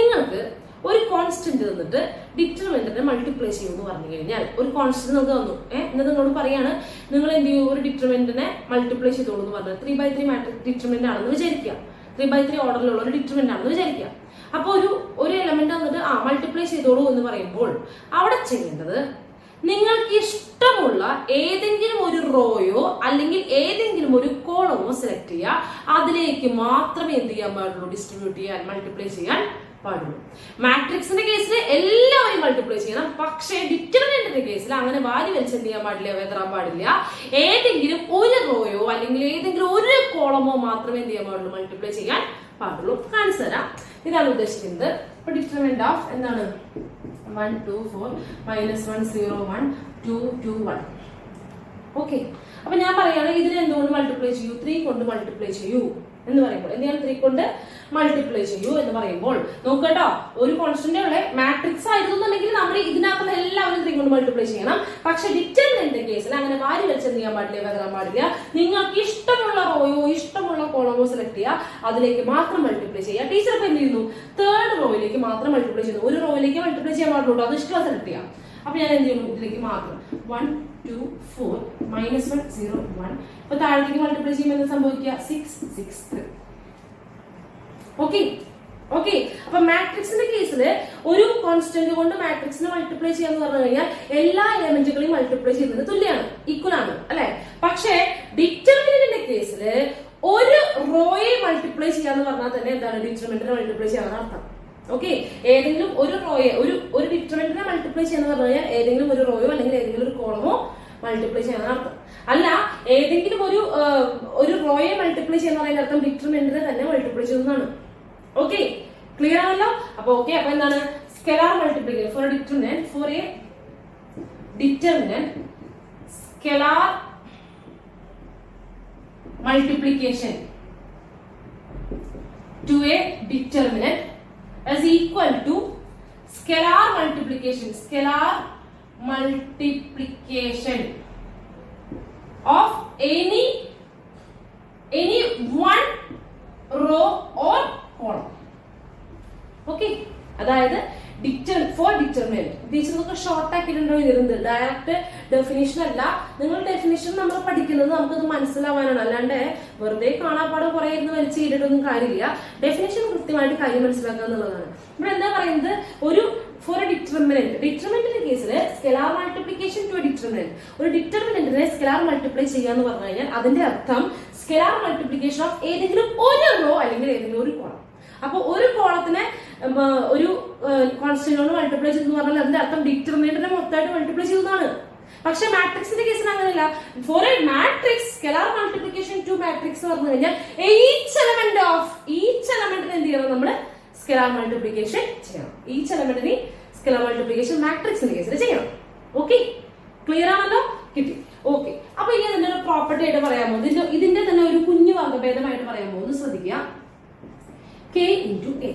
നിങ്ങൾക്ക് ഒരു കോൺസ്റ്റന്റ് തന്നിട്ട് ഡിറ്റർമിനന്റിനെ മൾട്ടിപ്ലൈ ചെയ്യുമെന്ന് പറഞ്ഞു കഴിഞ്ഞാൽ, ഒരു കോൺസ്റ്റന്റ് നമുക്ക് തന്നു, എന്നിട്ട് നിങ്ങളോട് പറയാണ് നിങ്ങൾ എന്ത് ചെയ്യും? ഒരു ഡിറ്റർമിനന്റിനെ മൾട്ടിപ്ലൈ ചെയ്തോളൂ എന്ന് പറഞ്ഞത് 3x3 മാട്രിക്സ് ഡിറ്റർമിനന്റ് ആണെന്ന് വിചാരിക്കുക. 3x3 ഓർഡറിലുള്ള ഒരു ഡിറ്റർമിനന്റ് ആണെന്ന് വിചാരിക്കുക. അപ്പൊ ഒരു എലമെന്റ് വന്നിട്ട് മൾട്ടിപ്ലൈ ചെയ്തോളൂ എന്ന് പറയുമ്പോൾ അവിടെ ചെയ്യേണ്ടത് നിങ്ങൾക്ക് ഇഷ്ടമുള്ള ഏതെങ്കിലും ഒരു റോയോ അല്ലെങ്കിൽ ഏതെങ്കിലും ഒരു കോളമോ സെലക്ട് ചെയ്യുക. അതിലേക്ക് മാത്രമേ എന്ത് ചെയ്യാൻ പാടുള്ളൂ, ഡിസ്ട്രിബ്യൂട്ട് ചെയ്യാൻ, മൾട്ടിപ്ലൈ ചെയ്യാൻ പാടുള്ളൂ. മാട്രിക്സിന്റെ കേസിൽ എല്ലാവരും മൾട്ടിപ്ലൈ ചെയ്യണം. പക്ഷേ ഡിറ്റർമിനന്റിന്റെ കേസിൽ അങ്ങനെ വാരി വലിച്ച് എന്ത് ചെയ്യാൻ പാടില്ല, വെതറാൻ പാടില്ല. ഏതെങ്കിലും ഒരു റോയോ അല്ലെങ്കിൽ ഏതെങ്കിലും ഒരു കോളമോ മാത്രമേ എന്ത് ചെയ്യാൻ പാടുള്ളൂ, മൾട്ടിപ്ലൈ ചെയ്യാൻ പാടുള്ളൂ. കാണിച്ചു തരാം. ഇതാണ് ഉദ്ദേശിക്കുന്നത്. ഇപ്പൊ ഡിറ്റർമിനന്റ് ഓഫ് എന്താണ്, 1 2 4 -1 0 1 2 2 1. ഓക്കെ, അപ്പൊ ഞാൻ പറയാണ് ഇതിനെ എന്തുകൊണ്ട് മൾട്ടിപ്ലൈ ചെയ്യൂ, 3 കൊണ്ട് മൾട്ടിപ്ലൈ ചെയ്യൂ എന്ന് പറയുമ്പോൾ എന്താണ് 3 കൊണ്ട് മൾട്ടിപ്ലൈ ചെയ്യൂ എന്ന് പറയുമ്പോൾ നോക്കട്ടോ, ഒരു കോൺസ്റ്റന്റ് ഉള്ള മാട്രിക്സ് ആയിരുന്നുണ്ടെങ്കിൽ നമ്മൾ ഇതിനകത്തുള്ള എല്ലാവരും 3 കൊണ്ട് മൾട്ടിപ്ലൈ ചെയ്യണം. പക്ഷെ ഡിറ്റർമിനന്റിന്റെ കേസിൽ അങ്ങനെ വാരി വലിച്ച് എന്ത് ചെയ്യാൻ പാടില്ല, വരാൻ പാടില്ല. നിങ്ങൾക്ക് ഇഷ്ടമുള്ള റോയോ ഇഷ്ടമുള്ള കോളമോ സെലക്ട് ചെയ്യുക, അതിലേക്ക് മാത്രം മൾട്ടിപ്ലൈ ചെയ്യുക. ടീച്ചർ ഇപ്പൊ എന്ത് ചെയ്യുന്നു, തേർഡ് റോയിലേക്ക് മാത്രം മൾട്ടിപ്ലൈ ചെയ്യുന്നു. ഒരു റോയിലേക്ക് മൾട്ടിപ്ലൈ ചെയ്യാൻ പാടുള്ളൂ, അത് ഇഷ്ടം സെലക്ട് ചെയ്യാം. അപ്പൊ ഞാൻ എന്ത് ചെയ്യുന്നു, ഇതിലേക്ക് മാത്രം 1 2 4 -1 0 1. ഇപ്പൊ താഴേക്ക് മൾട്ടിപ്ലൈ ചെയ്യുമ്പോൾ എന്താ സംഭവിക്കുക, 6 6 3. Okay okay. അപ്പൊ മാട്രിക്സിന്റെ കേസിൽ ഒരു കോൺസ്റ്റന്റ് കൊണ്ട് മാട്രിക്സിനെ മൾട്ടിപ്ലൈ ചെയ്യാന്ന് പറഞ്ഞു കഴിഞ്ഞാൽ എല്ലാ എലമെന്റുകളെയും മൾട്ടിപ്ലൈ ചെയ്യുന്നത് തുല്യമാണ്, ഈക്വൽ ആണ് അല്ലെ. പക്ഷെ ഡിറ്റർമിനന്റിന്റെ കേസിൽ ഒരു റോയെ മൾട്ടിപ്ലൈ ചെയ്യാന്ന് പറഞ്ഞാൽ തന്നെ എന്താണ്, ഡിറ്റർമിനന്റിനെ മൾട്ടിപ്ലൈ ചെയ്യാൻ അർത്ഥം. ഓക്കെ, ഏതെങ്കിലും ഒരു റോയെ ഒരു ഡിറ്റർമിനന്റിനെ മൾട്ടിപ്ലൈ ചെയ്യാന്ന് പറഞ്ഞു കഴിഞ്ഞാൽ ഏതെങ്കിലും ഒരു റോയോ അല്ലെങ്കിൽ ഏതെങ്കിലും ഒരു കോളമോ മൾട്ടിപ്ലൈ ചെയ്യാൻ അർത്ഥം. അല്ല, ഏതെങ്കിലും ഒരു റോയെ മൾട്ടിപ്ലൈ ചെയ്യുന്ന പറയുന്ന അർത്ഥം ഡിറ്റർമിനന്റിനെ തന്നെ മൾട്ടിപ്ലൈ ചെയ്യുന്നതാണ്. ഓക്കെ, ക്ലിയർ ആണല്ലോ. അപ്പൊ ഓക്കെ, അപ്പൊ എന്താണ് scalar multiplication for a determinant scalar multiplication to a determinant is equal to scalar multiplication of any one row or column. Okay, അതായത് ഫോർ ഡിറ്റർമിനന്റ്. ടീച്ചർക്ക് ഷോർട്ട് ആക്കിയിട്ടുണ്ടോ ഇരുന്നത്, ഡയറക്റ്റ് ഡെഫിനിഷൻ അല്ല. നിങ്ങൾ ഡെഫിനിഷൻ നമ്മൾ പഠിക്കുന്നത് നമുക്കത് മനസ്സിലാവാനാണ്, അല്ലാണ്ട് വെറുതെ കാണാപ്പാട് കുറെ ഇരുന്ന് വലിച്ചു ചെയ്തിട്ടൊന്നും കാര്യമില്ല. ഡെഫിനിഷൻ കൃത്യമായിട്ട് കാര്യം മനസ്സിലാക്കുക എന്നുള്ളതാണ്. ഇവിടെ എന്താ പറയുന്നത്, ഒരു ഫോർ എ ഡിറ്റർമിനന്റിന്റെ കേസിൽ scalar multiplication to a determinant, ഒരു ഡിറ്റർമിനന്റിനെ സ്കെലാർ മൾട്ടിപ്ലൈ ചെയ്യാന്ന് പറഞ്ഞു കഴിഞ്ഞാൽ അതിന്റെ അർത്ഥം സ്കെലാർ മൾട്ടിപ്ലിക്കേഷൻ ഓഫ് ഏതെങ്കിലും ഒരു റോ അല്ലെങ്കിൽ ഏതെങ്കിലും ഒരു കോളം. അപ്പൊ ഒരു കോളത്തിനെ ഒരു കോൺസ്റ്റന്റ് കൊണ്ട് മൾട്ടിപ്ലൈ ചെയ്തെന്ന് പറഞ്ഞാൽ അതിന്റെ അർത്ഥം ഡിറ്റർമിനന്റിനെ മൊത്തമായിട്ട് മൾട്ടിപ്ലൈ ചെയ്തതാണ്. പക്ഷെ മാട്രിക്സിന്റെ കേസിൽ അങ്ങനെയല്ല. For a matrix scalar multiplication to matrix പറഞ്ഞു കഴിഞ്ഞാൽ ഈച്ച് എലമെന്റിന് എന്ത് ചെയ്യണം, നമ്മള് സ്കെലാർ മൾട്ടിപ്ലിക്കേഷൻ ചെയ്യണം. ഈച്ച് എലമെന്റിന് സ്കെലാർ മൾട്ടിപ്ലിക്കേഷൻ മാട്രിക്സിന്റെ കേസിൽ ചെയ്യണം. ഓക്കെ, ക്ലിയർ ആണല്ലോ, കിട്ടി. ഓക്കെ, അപ്പൊ ഇനി അതിന്റെ ഒരു പ്രോപ്പർട്ടി ആയിട്ട് പറയാമോ, ഇതിന്റെ തന്നെ ഒരു കുഞ്ഞു വർഗ്ഗഭേദമായിട്ട് പറയാമോ, ഒന്ന് ശ്രദ്ധിക്കുക. K into A,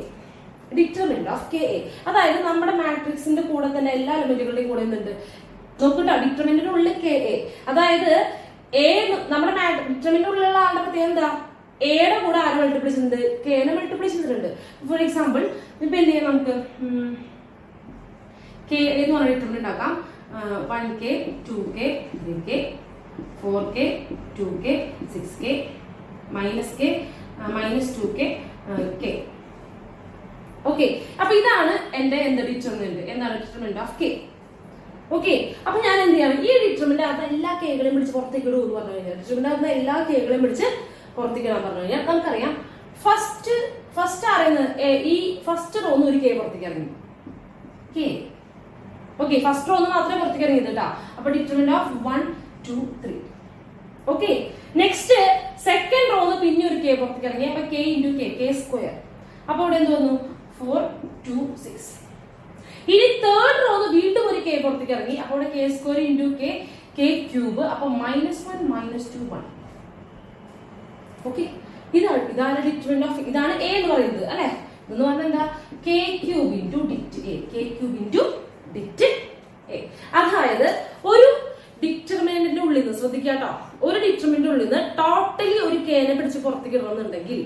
determinant of K A. അതായത് നമ്മുടെ മാട്രിക്സിന്റെ കൂടെ തന്നെ എല്ലാ എലമെന്റുകളുടെയും കൂടെ എന്തുണ്ട് നോക്കട്ടോ, ഡിറ്റർമിനന്റിന്റെ ഉള്ളിൽ കെ എ. അതായത് നമ്മുടെ ഡിറ്റർമിനന്റിന്റെ ഉള്ളിലുള്ള ആളുടെ പ്രത്യേകം എന്താ, എയുടെ കൂടെ ആര് മൾട്ടിപ്ലൈ ചെയ്യുന്നത്, കെനെ മൾട്ടിപ്ലൈ ചെയ്തിട്ടുണ്ട്. ഫോർ എക്സാമ്പിൾ ഇപ്പൊ എന്ത് ചെയ്യാം, നമുക്ക് കെ എന്ന് പറഞ്ഞ ഡിറ്റർമിനന്റ് ആക്കാം. 1K 2K 3K 4K 2K 6K -K -2K K. Okay, അപ്പൊ ഇതാണ് എന്റെ ഡിറ്റർമിനന്റ് ഓഫ് കെ. ഓക്കെ, അപ്പൊ ഞാൻ എന്ത് ചെയ്യണം, ഈ ഡിറ്റർമിനന്റ് അകത്ത് എല്ലാ കേകളെയും പിടിച്ച് പുറത്തേക്ക് ഇടൂ എന്ന് പറഞ്ഞു കഴിഞ്ഞാൽ, ഡിറ്റർമിനന്റ് അകത്ത് എല്ലാ കേകളെയും പിടിച്ച് പുറത്തേക്ക് ഇടാൻ പറഞ്ഞു കഴിഞ്ഞാൽ നമുക്കറിയാം ഫസ്റ്റ് അറിയുന്നത് ഈ ഫസ്റ്റ് റോന്ന് ഒരു കെ പുറത്തേക്ക് ഇറങ്ങി കെ. ഓക്കെ, ഫസ്റ്റ് റോന്ന് മാത്രമേ പുറത്തേക്ക് ഇറങ്ങിയത് കേട്ടോ. അപ്പൊ determinant of 1 2 3. Okay, next second റോന്ന് പിന്നെ ഒരു കെ പുറത്തേക്ക് ഇറങ്ങി. അപ്പൊ കെ ഇൻറ്റു കെ സ്ക്വയർ. അപ്പൊ ഇവിടെ എന്ത് വന്നു, 4 2 6. ഇനി തേർഡ് റോന്ന് വീണ്ടും ഒരു കെ പുറത്തേക്ക് ഇറങ്ങി. അപ്പൊ ഇവിടെ K square into K cube. അപ്പൊ -1 -2 1. ഓക്കെ, ഇതാണ് ഡിറ്റർമിനന്റ് ഓഫ്, ഇതാണ് എ എന്ന് പറയുന്നത് അല്ലെ. എന്ന് പറഞ്ഞാൽ എന്താ, k cube into det A, k cube into det A. അതായത് ഒരു ഡിറ്റർമിനന്റിന്റെ ഉള്ളിൽ നിന്ന് ശ്രദ്ധിക്കാട്ടോ, ഒരു ഡിറ്റർമിന്റെ ഉള്ളിൽ നിന്ന് ടോട്ടലി ഒരു കേനെ പിടിച്ച് പുറത്തേക്ക് ഇടണമെന്നുണ്ടെങ്കിൽ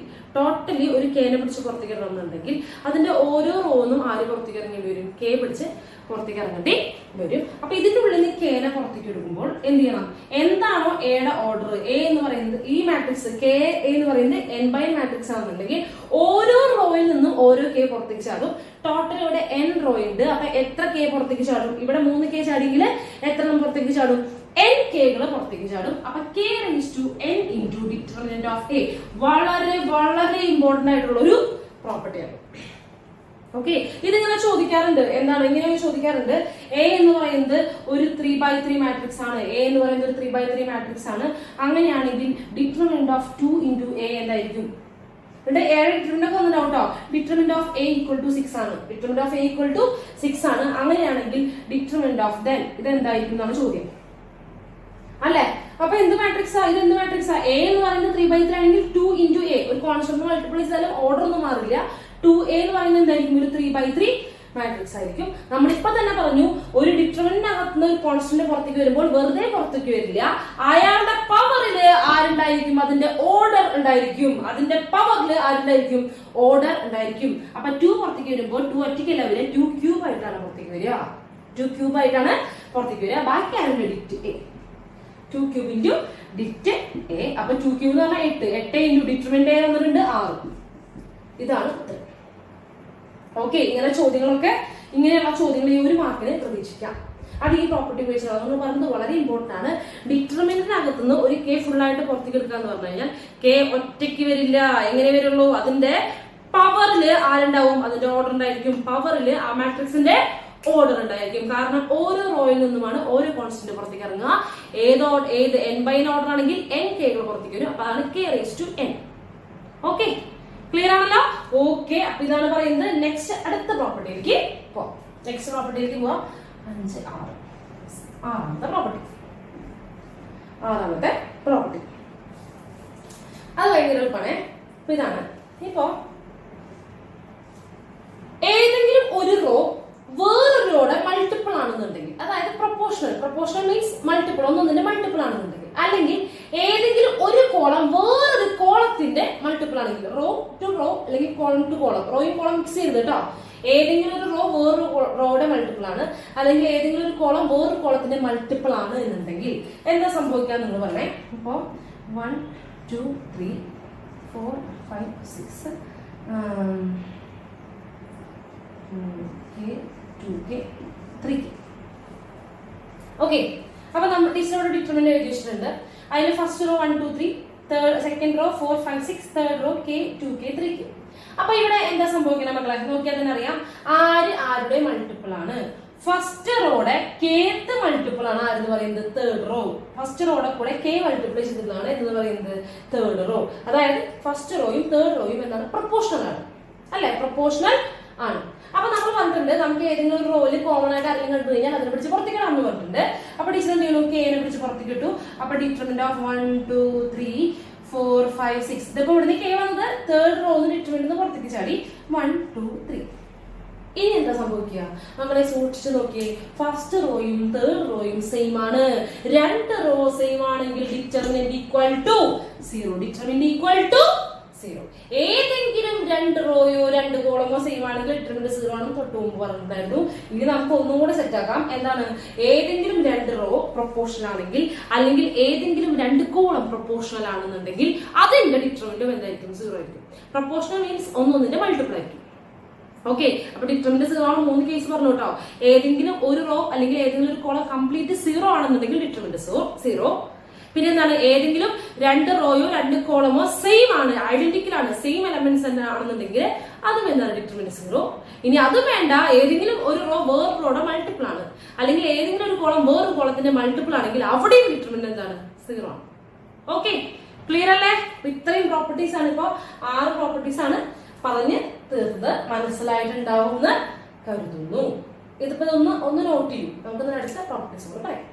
അതിന്റെ ഓരോ റോന്നും ആര് പുറത്തേക്ക് ഇറങ്ങേണ്ടി വരും? കെ പിടിച്ച് പുറത്തേക്ക് ഇറങ്ങേണ്ടി വരും. അപ്പൊ ഇതിന്റെ ഉള്ളിൽ നിന്ന് കേനെ പുറത്തേക്ക് എടുക്കുമ്പോൾ എന്ത് ചെയ്യണം? എന്താണോ എയുടെ ഓർഡർ, എ എന്ന് പറയുന്നത് ഈ മാട്രിക്സ് കെ എന്ന് പറയുന്നത് n ബൈ മാട്രിക്സ് ആണെന്നുണ്ടെങ്കിൽ ഓരോ റോയിൽ നിന്നും ഓരോ കെ പുറത്തേക്ക് ചാടും. ടോട്ടൽ ഇവിടെ n റോ ഉണ്ട്. അപ്പൊ എത്ര കെ പുറത്തേക്ക് ചാടും? ഇവിടെ 3 കെ ചാടിയെങ്കിൽ എത്ര പുറത്തേക്ക് ചാടും? n കെകൾ പുറത്തേക്ക് ചാടും. അപ്പൊ k raise to n into determinant of a വളരെ വളരെ ഇമ്പോർട്ടന്റ് ആയിട്ടുള്ള ഒരു പ്രോപ്പർട്ടിയാണ്. ഓക്കെ, ഇതിങ്ങനെ ചോദിക്കാറുണ്ട്. എന്താണ് ഇങ്ങനെ ചോദിക്കാറുണ്ട്? എ എന്ന് പറയുന്നത് ഒരു 3/3 മാട്രിക്സ് ആണ്. എ എന്ന് പറയുന്നത് ഒരു 3/3 മാട്രിക്സ് ആണ്. അങ്ങനെയാണെങ്കിൽ ഡിറ്റർമിനന്റ് ഓഫ് 2 ഇൻടു എ എന്തായിരിക്കും? ഇവിടെ എയുടെ ഡിറ്റർമിനന്റ് ഒക്കെ വന്നിട്ടുണ്ടാവും കേട്ടോ. Determinant of A equal to 6 ആണ്. Determinant of A equal to 6 ആണ്. അങ്ങനെയാണെങ്കിൽ ഡിറ്റർമിനന്റ് ഓഫ് ദെൻ ഇത് എന്തായിരിക്കും എന്നാണ് ചോദ്യം അല്ലെ? അപ്പൊ എന്ത് മാട്രിക്സാ ഇത്? എന്ത് മാട്രിക്സാ? എ എന്ന് പറയുന്നത് 3/3 ആണെങ്കിൽ 2 ഇൻടു എ ഒരു കോൺസ്റ്റന്റ് മൾട്ടിപ്ലൈ ചെയ്താലും ഓർഡർ ഒന്നും മാറില്ല. 2a എന്ന് പറയുന്നത് എന്തായിരിക്കും? ഒരു 3/3 മാട്രിക്സ് ആയിരിക്കും. നമ്മളിപ്പോ തന്നെ പറഞ്ഞു, ഒരു ഡിറ്റർമിനന്റിനകത്തുനിന്ന് ഒരു കോൺസ്റ്റന്റ് പുറത്തേക്ക് വരുമ്പോൾ വെറുതെ പുറത്തേക്ക് വരില്ല. അയാളുടെ പവറില് ആരുണ്ടായിരിക്കും? അതിന്റെ ഓർഡർ ഉണ്ടായിരിക്കും. അതിന്റെ പവറില് ആരുണ്ടായിരിക്കും? ഓർഡർ ഉണ്ടായിരിക്കും. അപ്പൊ 2 പുറത്തേക്ക് വരുമ്പോൾ 2 ഒറ്റയ്ക്കല്ല വരിക, 2 ക്യൂബ് ആയിട്ടാണ് പുറത്തേക്ക് വരിക. 2 ക്യൂബ് ആയിട്ടാണ് പുറത്തേക്ക് വരിക. ബാക്കി ആരുടെ det A? 2 cube into det A. അപ്പൊ 2 ക്യൂബ് എന്ന് പറഞ്ഞാൽ 8. 8 ഇൻറ്റു ഡിറ്റർമിനന്റ് എ വന്നിട്ടുണ്ട് 6. ഇതാണ് ഉത്തരം. ഓക്കെ, ഇങ്ങനെയുള്ള ചോദ്യങ്ങൾ ഈ ഒരു മാർക്കിന് പ്രതീക്ഷിക്കാം. അത് ഈ പ്രോപ്പർട്ടി ബേസ്ഡ് നമ്മൾ പറഞ്ഞത് വളരെ ഇമ്പോർട്ടന്റ് ആണ്. ഡിറ്റർമിനന്റിനകത്തുനിന്ന് ഒരു കെ ഫുൾ ആയിട്ട് പുറത്തേക്ക് എടുക്കുക എന്ന് പറഞ്ഞു കഴിഞ്ഞാൽ കെ ഒറ്റയ്ക്ക് വരില്ല. എങ്ങനെ വരുള്ളൂ? അതിന്റെ പവറില് ആരുണ്ടാവും? അതിന്റെ ഓർഡർ ഉണ്ടായിരിക്കും. പവറില് ആ മാട്രിക്സിന്റെ ഓർഡർ ഉണ്ടായിരിക്കും. കാരണം ഓരോ റോയിൽ നിന്നുമാണ് ഓരോ കോൺസ്റ്റന്റ് പുറത്തേക്ക് ഇറങ്ങുക. ഏത് n ബൈ ഓർഡർ ആണെങ്കിൽ n കെകൾ പുറത്തേക്ക് വരും. അപ്പൊ അതാണ് k raise to n. Okay, clear ആണല്ലോ? ഓക്കെ, അപ്പൊ ഇതാണ് പറയുന്നത്. നെക്സ്റ്റ് അടുത്ത പ്രോപ്പർട്ടിയിലേക്ക് പോവാം. ആറാമത്തെ പ്രോപ്പർട്ടി അത് ഭയങ്കര എളുപ്പമാണ്. അപ്പൊ ഇതാണ്. ഇപ്പോ ഏതെങ്കിലും ഒരു റോ വേറൊരു റോയുടെ മൾട്ടിപ്പിൾ ആണെന്നുണ്ടെങ്കിൽ, അതായത് പ്രൊപ്പോർഷണൽ മീൻസ് മൾട്ടിപ്പിൾ, ഒന്നൊന്നിന്റെ മൾട്ടിപ്പിൾ ആണെന്നുണ്ടെങ്കിൽ, അല്ലെങ്കിൽ ഏതെങ്കിലും ഒരു കോളം വേറൊരു കോളത്തിന്റെ മൾട്ടിപ്പിൾ ആണെങ്കിൽ, റോ ടു റോ അല്ലെങ്കിൽ കോളം ടു കോളം, റോയും കോളം മിക്സ് ചെയ്ത് കേട്ടോ, ഏതെങ്കിലും ഒരു റോ വേറൊരു റോയുടെ മൾട്ടിപ്പിൾ ആണ്, അല്ലെങ്കിൽ ഏതെങ്കിലും ഒരു കോളം വേറൊരു കോളത്തിന്റെ മൾട്ടിപ്പിൾ ആണ് എന്നുണ്ടെങ്കിൽ എന്താ സംഭവിക്കുക നിങ്ങൾ പറഞ്ഞേ. ഇപ്പോ 1 2 3 4 5 6 2k 3k. ഓക്കെ, അപ്പൊ നമ്മൾ ടീച്ചറോട് ഡിറ്റർമിനന്റ് എഴുതി വെച്ചിട്ടുണ്ട്. അതിൽ first row 1 2 3, second row 4 5 6, third row k 2k 3k. അപ്പൊ ഇവിടെ എന്താ സംഭവിക്കണം മക്കളെ? നോക്കിയാൽ തന്നെ അറിയാം ആരുടെ മൾട്ടിപ്പിൾ ആണ്. ഫസ്റ്റ് റോയുടെ kth മൾട്ടിപ്പിൾ ആണ് ആരെന്ന് പറയുന്നത്? Third row. ഫസ്റ്റ് റോയുടെ കൂടെ k മൾട്ടിപ്ലൈ ചെയ്തതാണ് എന്ന് പറയുന്നത് തേർഡ് റോ. അതായത് ഫസ്റ്റ് റോയും തേർഡ് റോയും എന്താണ്? പ്രൊപ്പോർഷണൽ ആണ് അല്ലെ? പ്രൊപ്പോർഷണൽ ആണ്. അപ്പൊ നമ്മൾ പറഞ്ഞിട്ടുണ്ട്, നമുക്ക് ഏതെങ്കിലും ഒരു റോയില് കോമൺ ആയിട്ട് ആരെങ്കിലും കണ്ടു കഴിഞ്ഞാൽ അതിനെ പിടിച്ച് പുറത്തേക്ക് ഇടാമെന്ന് പറഞ്ഞിട്ടുണ്ട്. അപ്പൊ ടീച്ചർ എന്ത് ചെയ്യണം? കെനെ പിടിച്ച് പുറത്തേക്ക് ഇട്ടു. അപ്പൊ ഡിറ്റർമിനന്റ് ഓഫ് 1 2 3 4 5 6 ഇതിപ്പോ ഇവിടുന്ന് കെ വന്നത് തേർഡ് റോന്ന് ഡിറ്റർമിനന്റ് പുറത്തേക്ക് ചാടി 1 2 3. ഇനി എന്താ സംഭവിക്കുക? നമ്മളെ സൂക്ഷിച്ചു നോക്കിയേ. ഫസ്റ്റ് റോയും തേർഡ് റോയും സെയിം ആണ്. രണ്ട് റോ സെയിം ആണെങ്കിൽ determinant equal to 0. Determinant equal to 0. ഏതെങ്കിലും രണ്ട് റോയോ രണ്ട് കോളമോ സെയിം ആണെങ്കിൽ ഡിറ്റർമിനന്റ് 0 ആണെന്ന് തൊട്ട് മുമ്പ് പറഞ്ഞിട്ടുണ്ടായിരുന്നു. ഇനി നമുക്ക് ഒന്നും കൂടെ സെറ്റ് ആക്കാം. എന്താണ്? ഏതെങ്കിലും രണ്ട് റോ പ്രൊപ്പോർഷണൽ ആണെങ്കിൽ, അല്ലെങ്കിൽ ഏതെങ്കിലും രണ്ട് കോളം പ്രൊപ്പോർഷണൽ ആണെന്നുണ്ടെങ്കിൽ അതിന്റെ ഡിറ്റർമിനന്റ് എന്തായിരിക്കും? 0 ആയിരിക്കും. പ്രൊപ്പോർഷണൽ മീൻസ് ഒന്നൊന്നിന്റെ മൾട്ടിപ്പിൾ ആയിരിക്കും. ഓക്കെ, അപ്പൊ ഡിറ്റർമിനന്റ് 0 ആണ്. 3 കേസ് പറഞ്ഞു കേട്ടോ. ഏതെങ്കിലും ഒരു റോ അല്ലെങ്കിൽ ഏതെങ്കിലും ഒരു കോളം കംപ്ലീറ്റ് 0 ആണെന്നുണ്ടെങ്കിൽ ഡിറ്റർമിനന്റ് 0. പിന്നെ എന്താണ്? ഏതെങ്കിലും രണ്ട് റോയോ രണ്ട് കോളമോ സെയിം ആണ്, ഐഡന്റിക്കൽ ആണ്, സെയിം എലമെന്റ്സ് ആണെന്നുണ്ടെങ്കിൽ അതും എന്താണ്? ഡിറ്റർമിനന്റ് 0. ഇനി അത് വേണ്ട, ഏതെങ്കിലും ഒരു റോ വേറൊരു റോയുടെ മൾട്ടിപ്പിൾ ആണ്, അല്ലെങ്കിൽ ഏതെങ്കിലും ഒരു കോളം വേറൊരു കോളത്തിന്റെ മൾട്ടിപ്പിൾ ആണെങ്കിൽ അവിടെയും ഡിറ്റർമിനന്റ് എന്താണ്? 0 ആണ്. ഓക്കെ, ക്ലിയർ അല്ലേ? ഇത്രയും പ്രോപ്പർട്ടീസ് ആണ്. ഇപ്പൊ 6 പ്രോപ്പർട്ടീസ് ആണ് പറഞ്ഞ് തീർത്തത്. മനസ്സിലായിട്ടുണ്ടാവും എന്ന് കരുതുന്നു. ഇതിപ്പോ ഒന്ന് നോട്ട് ചെയ്യും. നമുക്ക് അടുത്ത പ്രോപ്പർട്ടീസ് കൂടെ പറയാം.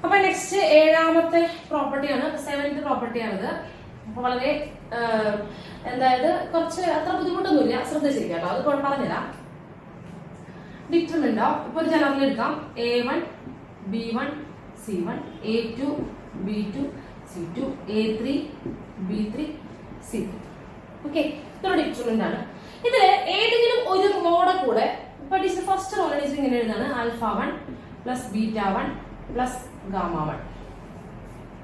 അപ്പൊ നെക്സ്റ്റ് 7ാമത്തെ പ്രോപ്പർട്ടിയാണ്, 7th പ്രോപ്പർട്ടിയാണിത്. അപ്പൊ വളരെ അതായത് കുറച്ച് അത്ര ബുദ്ധിമുട്ടൊന്നുമില്ല, ശ്രദ്ധിച്ചിരിക്കാം കേട്ടോ. അത് പറഞ്ഞുതരാം. ഡിറ്റർമിനന്റ് ഓഫ്, ഇപ്പൊ ഒരു ജനറൽ എടുക്കാം, A1 B1 C1 A2 B2 C2 A3 B3 C3. Okay, ഇതൊരു ഡിറ്റർമിനന്റ് ആണ്. ഇതില് ഏതെങ്കിലും ഒരു റോയുടെ കൂടെ ഫസ്റ്റ് റോ ഇങ്ങനെ എഴുതാണ് α1 പ്ലസ് β1 പ്ലസ് γ1.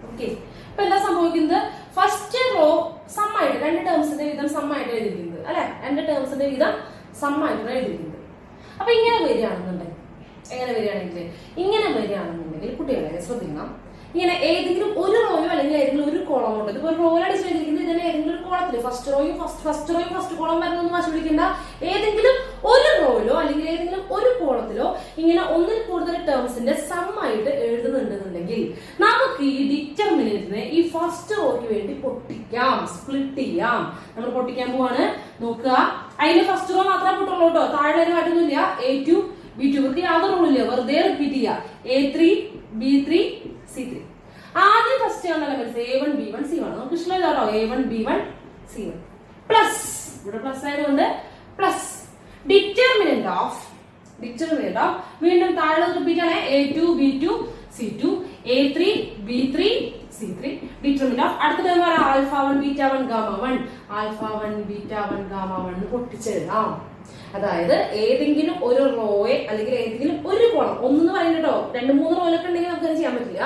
ഓക്കെ, ഇപ്പൊ എന്താ സംഭവിക്കുന്നത്? ഫസ്റ്റ് റോ സമ്മായിട്ട് രണ്ട് ടേംസിന്റെ വീതം സമ്മായിട്ട് എഴുതിയിരിക്കുന്നത് അല്ലെ, രണ്ട് ടേംസിന്റെ വീതം സമ്മായിട്ടാണ് എഴുതിയിരിക്കുന്നത്. അപ്പൊ ഇങ്ങനെ വരികയാണെന്നുണ്ടെങ്കിൽ കുട്ടികളെ ശ്രദ്ധിക്കണം, ഇങ്ങനെ ഏതെങ്കിലും ഒരു റോയോ അല്ലെങ്കിൽ ഏതെങ്കിലും ഒരു കോളമോ ഉണ്ട്. ഇപ്പൊ റോയിൽ അടിച്ച് എഴുതിയിരിക്കുന്നത് ഇതിനെ ഏതെങ്കിലും ഒരു കോളത്തിൽ ഫസ്റ്റ് റോയും ഫസ്റ്റ് കോളം വരുന്നൊന്നും വാശി പിടിക്കേണ്ട. ഏതെങ്കിലും ഒരു റോയിലോ അല്ലെങ്കിൽ ഏതെങ്കിലും ഒരു കോളത്തിലോ ഇങ്ങനെ ഒന്നിൽ കൂടുതൽ ടേംസിന്റെ സമ്മായിട്ട് എഴുതുന്നുണ്ടെന്നുണ്ടെങ്കിൽ നമുക്ക് ഈ ഡിറ്റർമിനന്റിനെ ഈ ഫസ്റ്റ് റോയ്ക്ക് വേണ്ടി പൊട്ടിക്കാം, സ്പ്ലിറ്റ് ചെയ്യാം. നമ്മൾ പൊട്ടിക്കാൻ പോവാണ്. നോക്കുക, അതിന്റെ ഫസ്റ്റ് റോ മാത്രമേ പൊട്ടുള്ളൂ കേട്ടോ, താഴെ മാറ്റൊന്നുമില്ല. A2 B2 ഇവർക്ക് യാതൊരു റോളില്ല, വെറുതെ റിപ്പീറ്റ് ചെയ്യുക. A3 B3 C3. ആദ്യം ഫസ്റ്റ് ആണ് എലമെന്റ്സ് A1 B1 C1. നമുക്ക് ഇഷ്ടമല്ല കേട്ടോ, A1 B1 C1 പ്ലസ്, ഇവിടെ പ്ലസ് ആയതുകൊണ്ട് പ്ലസ് ഡിറ്റർമിനന്റ് ഓഫ് വീണ്ടും താഴെ റിപ്പീറ്റ് ആണ് A2 B2 C2 A3 B3 C3. Determinant of അടുത്ത ടേം വരാം α1 β1 γ1 എന്ന് പൊട്ടിച്ചെഴുതാം. അതായത് ഏതെങ്കിലും ഒരു റോയെ അല്ലെങ്കിൽ ഏതെങ്കിലും ഒരു കോളം, ഒന്നെന്ന് പറയുന്നുണ്ടോ, 2-3 റോയിലൊക്കെ ഉണ്ടെങ്കിൽ നമുക്ക് ചെയ്യാൻ പറ്റില്ല.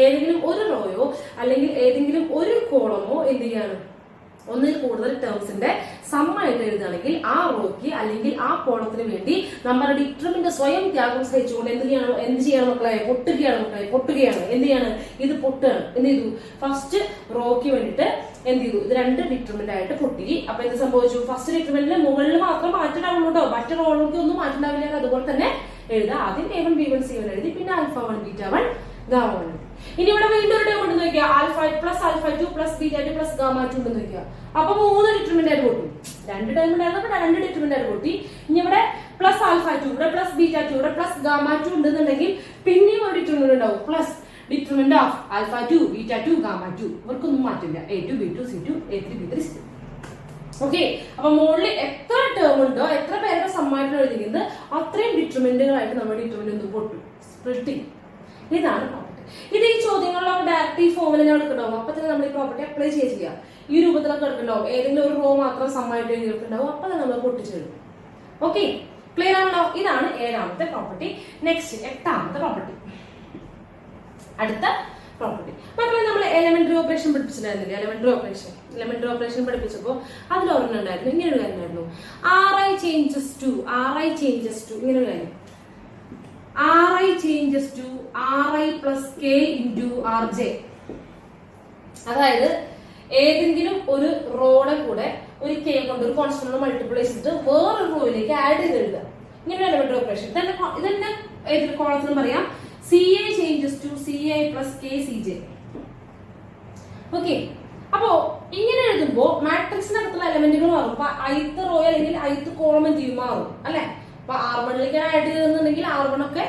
ഏതെങ്കിലും ഒരു റോയോ അല്ലെങ്കിൽ ഏതെങ്കിലും ഒരു കോളമോ എന്ത് ചെയ്യാണ്, ഒന്നിൽ കൂടുതൽ ടേംസിന്റെ സമ്മായിട്ട് എഴുതുകയാണെങ്കിൽ ആ റോയ്ക്ക് അല്ലെങ്കിൽ ആ കോളത്തിന് വേണ്ടി നമ്മുടെ ഡിറ്റർമിനന്റ് സ്വയം ത്യാഗം സഹിച്ചുകൊണ്ട് എന്ത് ചെയ്യണം മക്കളെ? പൊട്ടുകയാണ്. എന്ത് ചെയ്യാണ്? ഇത് പൊട്ടുകയാണ്. എന്ത് ചെയ്തു? ഫസ്റ്റ് റോയ്ക്ക് വേണ്ടിട്ട് എന്ത് ചെയ്തു? ഇത് രണ്ട് ഡിറ്റർമിനന്റ് ആയിട്ട് പൊട്ടി. അപ്പൊ എന്ത് സംഭവിച്ചു? ഫസ്റ്റ് ഡിറ്റർമിനന്റിൽ മുകളിൽ മാത്രം മാറ്റണ്ടാവുള്ളൂ കേട്ടോ, മറ്റു റോളുകൾക്ക് ഒന്നും മാറ്റണ്ടാവില്ല. അതുപോലെ തന്നെ എഴുതാം. ആദ്യം A1 B1 C1 എഴുതി, പിന്നെ α1 β1 γ1. ഇനി ഇവിടെ വീണ്ടും ഒരു ടേം ഉണ്ടെന്ന് നോക്കിയാൽ α2 പ്ലസ് β2 പ്ലസ് γ2 ഉണ്ടെന്ന് നോക്കിയാൽ അപ്പൊ 3 ഡിറ്റർമിനന്റ് ആയിട്ട് പൊട്ടി. 2 ടേം ഉണ്ടായിരുന്നു, 2 ഡിറ്റർമിനന്റ് ആയിട്ട് പൊട്ടി. ഇനി ഇവിടെ പ്ലസ് α2, ഇവിടെ പ്ലസ് β2, ഇവിടെ പ്ലസ് γ2 ഉണ്ടെന്നുണ്ടെങ്കിൽ പിന്നെയും ഒരു ഡിറ്റർമിനന്റ് ഉണ്ടാവും, പ്ലസ് ഡിറ്റർമിനന്റ് ഓഫ് α2 β2 γ2. ഇവർക്കൊന്നും മാറ്റില്ല, A2 B2 C2 A3 B3 C2. Okay, അപ്പൊ മുകളിൽ എത്ര ടേം ഉണ്ടോ, എത്ര പേരുടെ സമ്മായിട്ട് എഴുതിക്കുന്നത് അത്രയും ഡിറ്റർമിനന്റുകളായിട്ട് നമ്മുടെ ഡിറ്റർമിനന്റ് പൊട്ടും, സ്പ്ലിറ്റിംഗ്. ഇതാണ് പ്രോപ്പർട്ടി. ഇത് ഈ ചോദ്യങ്ങളിലൊക്കെ ഡയറക്റ്റ് ഈ ഫോമിൽ എടുക്കണ്ടാവും. അപ്പൊ തന്നെ നമ്മൾ ഈ പ്രോപ്പർട്ടി അപ്ലൈ ചെയ്യുക. ഈ രൂപത്തിലൊക്കെ എടുക്കണ്ടാവും. ഏതെങ്കിലും ഒരു റോ മാത്രം സമ്മായിട്ട് എഴുതിയിട്ടുണ്ടാവും, അപ്പൊ തന്നെ നമ്മൾ പൊട്ടിച്ചെഴുതും. ഓക്കെ, ക്ലിയർ ആണല്ലോ? ഇതാണ് 7ാമത്തെ പ്രോപ്പർട്ടി. നെക്സ്റ്റ് 8ാമത്തെ പ്രോപ്പർട്ടി. അടുത്ത പ്രോപ്പർട്ടി മക്കളെ, നമ്മൾ എലമെന്ററി ഓപ്പറേഷൻ പഠിപ്പിച്ചിട്ടുണ്ടായിരുന്നില്ല? എലമെന്ററി ഓപ്പറേഷൻ പഠിപ്പിച്ചപ്പോ അതിൽ ഒരെണ്ണം ഉണ്ടായിരുന്നു, ഇങ്ങനെ ഒരു കാര്യം ഉണ്ടായിരുന്നു, Ri changes to ഇങ്ങനെ ഒരു കാര്യം, Ri changes to Ri plus k into Rj. അതായത് ഏതെങ്കിലും ഒരു റോയുടെ കൂടെ ഒരു k കൊണ്ട് ഒരു കോൺസ്റ്റന്റ് മൾട്ടിപ്ലൈ ചെയ്തിട്ട് വേറൊരു റോയിലേക്ക് ആഡ് ചെയ്ത് എഴുതുക. ഇങ്ങനെ എലമെന്ററി ഓപ്പറേഷൻ. ഇതന്നെ ഏതൊരു കോളത്തിനും പറയാം Ci changes to Ci plus k Cj. Okay, അപ്പോ ഇങ്ങനെ എഴുതുമ്പോ മാട്രിക്സിനകത്തുള്ള എലമെന്റുകൾ മാറും. അപ്പൊ ith റോ അല്ലെങ്കിൽ ith കോളം എന്ത് ചെയ്യും? മാറും അല്ലെ. അപ്പൊ R1ലേക്ക് ആഡ് ചെയ്തെന്നുണ്ടെങ്കിൽ R1 ഒക്കെ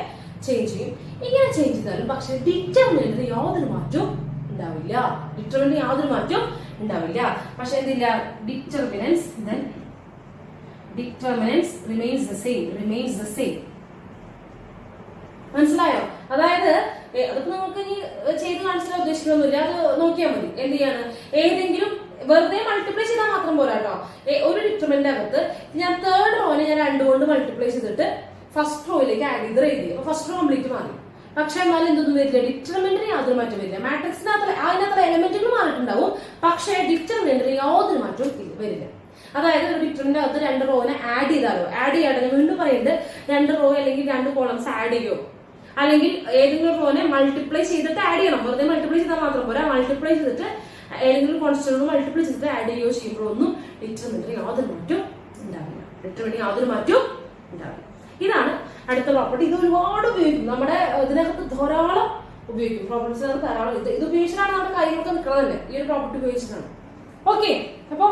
ചേഞ്ച് ചെയ്യും. ഇങ്ങനെ ചേഞ്ച് ചെയ്താലും പക്ഷെ ഡിറ്റർമിനന്റിന് യാതൊരു മാറ്റവും ഉണ്ടാവില്ല. പക്ഷെ എന്തില്ല, ഡിറ്റർമിനൻസ് remains the same. മനസ്സിലായോ? അതായത് അതൊക്കെ നമുക്ക് ഇനി ചെയ്ത് കാണിച്ചാൽ ഉദ്ദേശിക്കണമെന്നില്ല, അത് നോക്കിയാൽ മതി. എന്ത് ചെയ്യാണ്, ഏതെങ്കിലും വെറുതെ മൾട്ടിപ്ലൈ ചെയ്താൽ മാത്രം പോരാ കേട്ടോ. ഒരു ഡിറ്റർമിനന്റ് അകത്ത് ഞാൻ തേർഡ് റോനെ ഞാൻ 2 കൊണ്ട് മൾട്ടിപ്ലൈ ചെയ്തിട്ട് ഫസ്റ്റ് റോയിലേക്ക് ആഡ് ചെയ്ത് എഴുതി. അപ്പൊ ഫസ്റ്റ് റോ കംപ്ലീറ്റ് മാറി. പക്ഷെ എന്നാലും എന്തൊന്നും വരില്ല, ഡിറ്റർമിനന്റിന് യാതൊരു മാറ്റം വരില്ല. അതിനകത്ത് എലമെന്റുകൾ മാറിയിട്ടുണ്ടാവും, പക്ഷെ ഡിറ്റർമിനന്റിന് യാതൊരു മാറ്റവും വരില്ല. അതായത് ഒരു ഡിറ്റർമിനന്റ് അകത്ത് 2 റോനെ ആഡ് ചെയ്യാതെ വീണ്ടും പറയുന്നത് 2 റോ അല്ലെങ്കിൽ 2 കോളംസ് ആഡ് ചെയ്യോ, അല്ലെങ്കിൽ ഏതെങ്കിലും റോനെ മൾട്ടിപ്ലൈ ചെയ്തിട്ട് ആഡ് ചെയ്യണം. വെറുതെ മൾട്ടിപ്ലൈ ചെയ്താൽ മാത്രം പോരാ, മൾട്ടിപ്ലൈ ചെയ്തിട്ട് ഏതെങ്കിലും കോൺസ്റ്റന്റ് മൾട്ടിപ്ലൈ ചെയ്തിട്ട് ആഡ് ചെയ്യുകയോ ചെയ്യുമ്പോഴൊന്നും ഡിറ്റർമിനന്റിന് യാതൊരു മാറ്റവും ഉണ്ടാവില്ല. ഇതാണ് അടുത്ത പ്രോപ്പർട്ടി. ഇത് ഒരുപാട് ഉപയോഗിക്കും, നമ്മുടെ ഇതിനകത്ത് ധാരാളം ഉപയോഗിക്കും. പ്രോപ്പർട്ടീസിനകത്ത് ധാരാളം ഇത് ഉപയോഗിച്ചിട്ടാണ് നമ്മുടെ കാര്യങ്ങളൊക്കെ നിൽക്കണതല്ലേ, ഈ ഒരു പ്രോപ്പർട്ടി ഉപയോഗിച്ചിട്ടാണ്. ഓക്കെ, അപ്പൊ